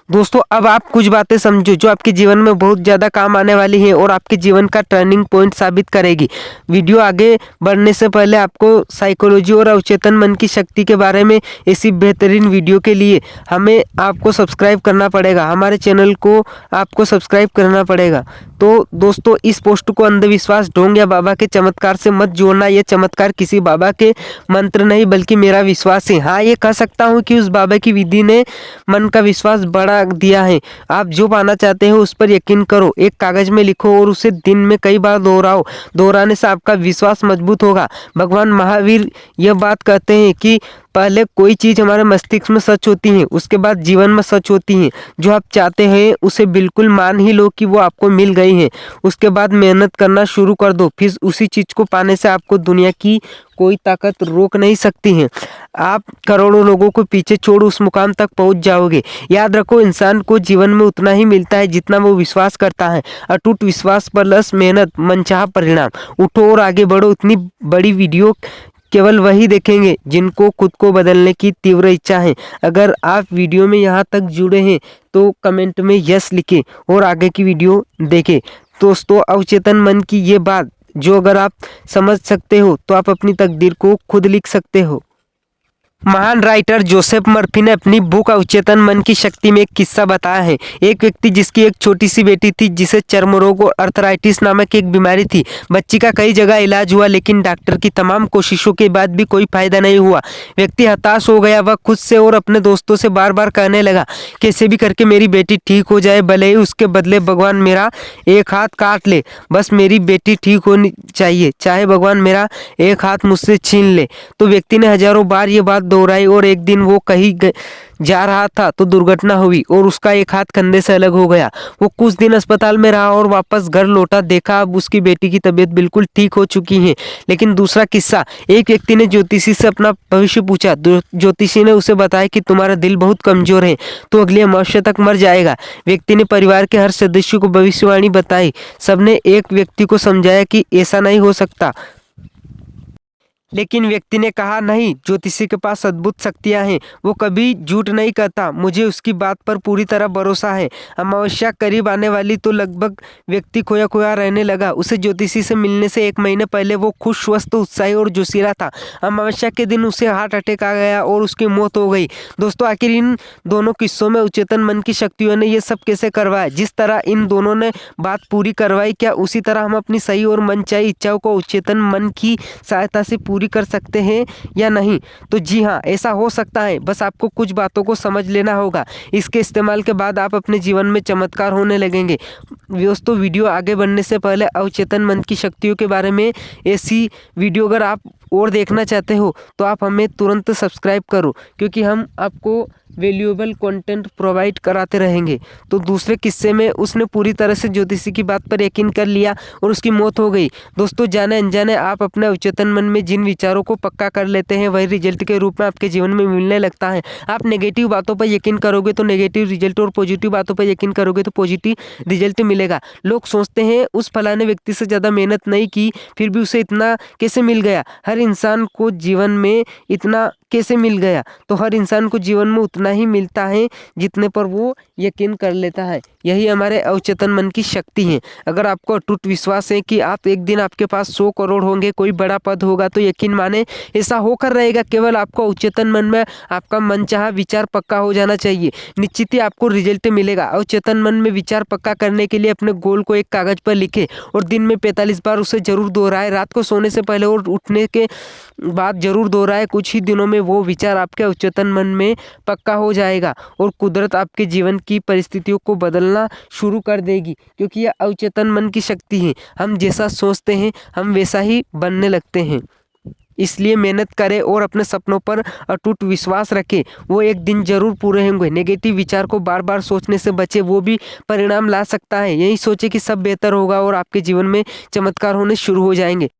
दोस्तों, अब आप कुछ बातें समझो जो आपके जीवन में बहुत ज़्यादा काम आने वाली है और आपके जीवन का टर्निंग पॉइंट साबित करेगी। वीडियो आगे बढ़ने से पहले आपको साइकोलॉजी और अवचेतन मन की शक्ति के बारे में ऐसी बेहतरीन वीडियो के लिए हमें आपको सब्सक्राइब करना पड़ेगा। हमारे चैनल को आपको सब्सक्राइब करना पड़ेगा। तो दोस्तों, इस पोस्ट को अंधविश्वास, ढोंग या बाबा के चमत्कार से मत जोड़ना। यह चमत्कार किसी बाबा के मंत्र नहीं बल्कि मेरा विश्वास है। हाँ, ये कह सकता हूँ कि उस बाबा की विधि ने मन का विश्वास बढ़ा दिया है। आप जो पाना चाहते हो उस पर यकीन करो, एक कागज में लिखो और उसे दिन में कई बार दोहराओ। दोहराने से आपका विश्वास मजबूत होगा। भगवान महावीर यह बात कहते हैं कि पहले कोई चीज़ हमारे मस्तिष्क में सच होती है, उसके बाद जीवन में सच होती है। जो आप चाहते हैं उसे बिल्कुल मान ही लो कि वो आपको मिल गई है। उसके बाद मेहनत करना शुरू कर दो, फिर उसी चीज़ को पाने से आपको दुनिया की कोई ताकत रोक नहीं सकती है। आप करोड़ों लोगों को पीछे छोड़ उस मुकाम तक पहुंच जाओगे। याद रखो, इंसान को जीवन में उतना ही मिलता है जितना वो विश्वास करता है। अटूट विश्वास प्लस मेहनत, मनचाहा परिणाम। उठो और आगे बढ़ो। इतनी बड़ी वीडियो केवल वही देखेंगे जिनको खुद को बदलने की तीव्र इच्छा है। अगर आप वीडियो में यहाँ तक जुड़े हैं तो कमेंट में यस लिखें और आगे की वीडियो देखें। दोस्तों, अवचेतन मन की ये बात जो अगर आप समझ सकते हो तो आप अपनी तकदीर को खुद लिख सकते हो। महान राइटर जोसेफ मर्फी ने अपनी बुक अवचेतन मन की शक्ति में एक किस्सा बताया है। एक व्यक्ति जिसकी एक छोटी सी बेटी थी जिसे चर्म रोग और अर्थराइटिस नामक एक बीमारी थी। बच्ची का कई जगह इलाज हुआ लेकिन डॉक्टर की तमाम कोशिशों के बाद भी कोई फायदा नहीं हुआ। व्यक्ति हताश हो गया। वह खुद से और अपने दोस्तों से बार बार कहने लगा, कैसे भी करके मेरी बेटी ठीक हो जाए, भले ही उसके बदले भगवान मेरा एक हाथ काट ले, बस मेरी बेटी ठीक होनी चाहिए, चाहे भगवान मेरा एक हाथ मुझसे छीन ले। तो व्यक्ति ने हजारों बार ये बात दोहराई और एक दिन वो कहीं जा रहा था तो दुर्घटना हुई और उसका एक हाथ कंधे से अलग हो गया। वो कुछ दिन अस्पताल में रहा और वापस घर लौटा। देखा अब उसकी बेटी की तबीयत बिल्कुल ठीक हो चुकी है। लेकिन दूसरा किस्सा, एक व्यक्ति ने ज्योतिषी से अपना भविष्य पूछा। ज्योतिषी ने उसे बताया कि तुम्हारा दिल बहुत कमजोर है, तो अगली अमावस्या तक मर जाएगा। व्यक्ति ने परिवार के हर सदस्य को भविष्यवाणी बताई। सबने एक व्यक्ति को समझाया कि ऐसा नहीं हो सकता, लेकिन व्यक्ति ने कहा, नहीं, ज्योतिषी के पास अद्भुत शक्तियां हैं, वो कभी झूठ नहीं कहता, मुझे उसकी बात पर पूरी तरह भरोसा है। अमावस्या करीब आने वाली तो लगभग व्यक्ति खोया खोया रहने लगा। उसे ज्योतिषी से मिलने से 1 महीने पहले वो खुश, स्वस्थ, उत्साही और जोशीला था। अमावस्या के दिन उसे हार्ट अटैक आ गया और उसकी मौत हो गई। दोस्तों, आखिर इन दोनों किस्सों में उच्चतन मन की शक्तियों ने ये सब कैसे करवाया? जिस तरह इन दोनों ने बात पूरी करवाई, क्या उसी तरह हम अपनी सही और मनचाही इच्छाओं को उच्चतन मन की सहायता से पूरी कर सकते हैं या नहीं? तो जी हाँ, ऐसा हो सकता है। बस आपको कुछ बातों को समझ लेना होगा। इसके इस्तेमाल के बाद आप अपने जीवन में चमत्कार होने लगेंगे। दोस्तों, वीडियो आगे बढ़ने से पहले अवचेतन मन की शक्तियों के बारे में ऐसी वीडियो अगर आप और देखना चाहते हो तो आप हमें तुरंत सब्सक्राइब करो, क्योंकि हम आपको वैल्यूएबल कंटेंट प्रोवाइड कराते रहेंगे। तो दूसरे किस्से में उसने पूरी तरह से ज्योतिषी की बात पर यकीन कर लिया और उसकी मौत हो गई। दोस्तों, जाने अनजाने आप अपने अवचेतन मन में जिन विचारों को पक्का कर लेते हैं वही रिजल्ट के रूप में आपके जीवन में मिलने लगता है। आप नेगेटिव बातों पर यकीन करोगे तो नेगेटिव रिजल्ट और पॉजिटिव बातों पर यकीन करोगे तो पॉजिटिव रिजल्ट मिलेगा। लोग सोचते हैं उस फलाने व्यक्ति से ज़्यादा मेहनत नहीं की फिर भी उसे इतना कैसे मिल गया, हर इंसान को जीवन में इतना कैसे मिल गया? तो हर इंसान को जीवन में उतना ही मिलता है जितने पर वो यकीन कर लेता है। यही हमारे अवचेतन मन की शक्ति है। अगर आपको अटूट विश्वास है कि आप एक दिन आपके पास 100 करोड़ होंगे, कोई बड़ा पद होगा, तो यकीन माने ऐसा होकर रहेगा। केवल आपको अवचेतन मन में आपका मनचाहा विचार पक्का हो जाना चाहिए, निश्चित ही आपको रिजल्ट मिलेगा। अवचेतन मन में विचार पक्का करने के लिए अपने गोल को एक कागज पर लिखे और दिन में 45 बार उसे जरूर दोहराए। रात को सोने से पहले और उठने के बाद जरूर दोहराए। कुछ ही दिनों में वो विचार आपके अवचेतन मन में पक्का हो जाएगा और कुदरत आपके जीवन की परिस्थितियों को बदलना शुरू कर देगी, क्योंकि यह अवचेतन मन की शक्ति है। हम जैसा सोचते हैं हम वैसा ही बनने लगते हैं। इसलिए मेहनत करें और अपने सपनों पर अटूट विश्वास रखें, वो एक दिन जरूर पूरे होंगे। नेगेटिव विचार को बार बार सोचने से बचे, वो भी परिणाम ला सकता है। यही सोचे कि सब बेहतर होगा और आपके जीवन में चमत्कार होने शुरू हो जाएंगे।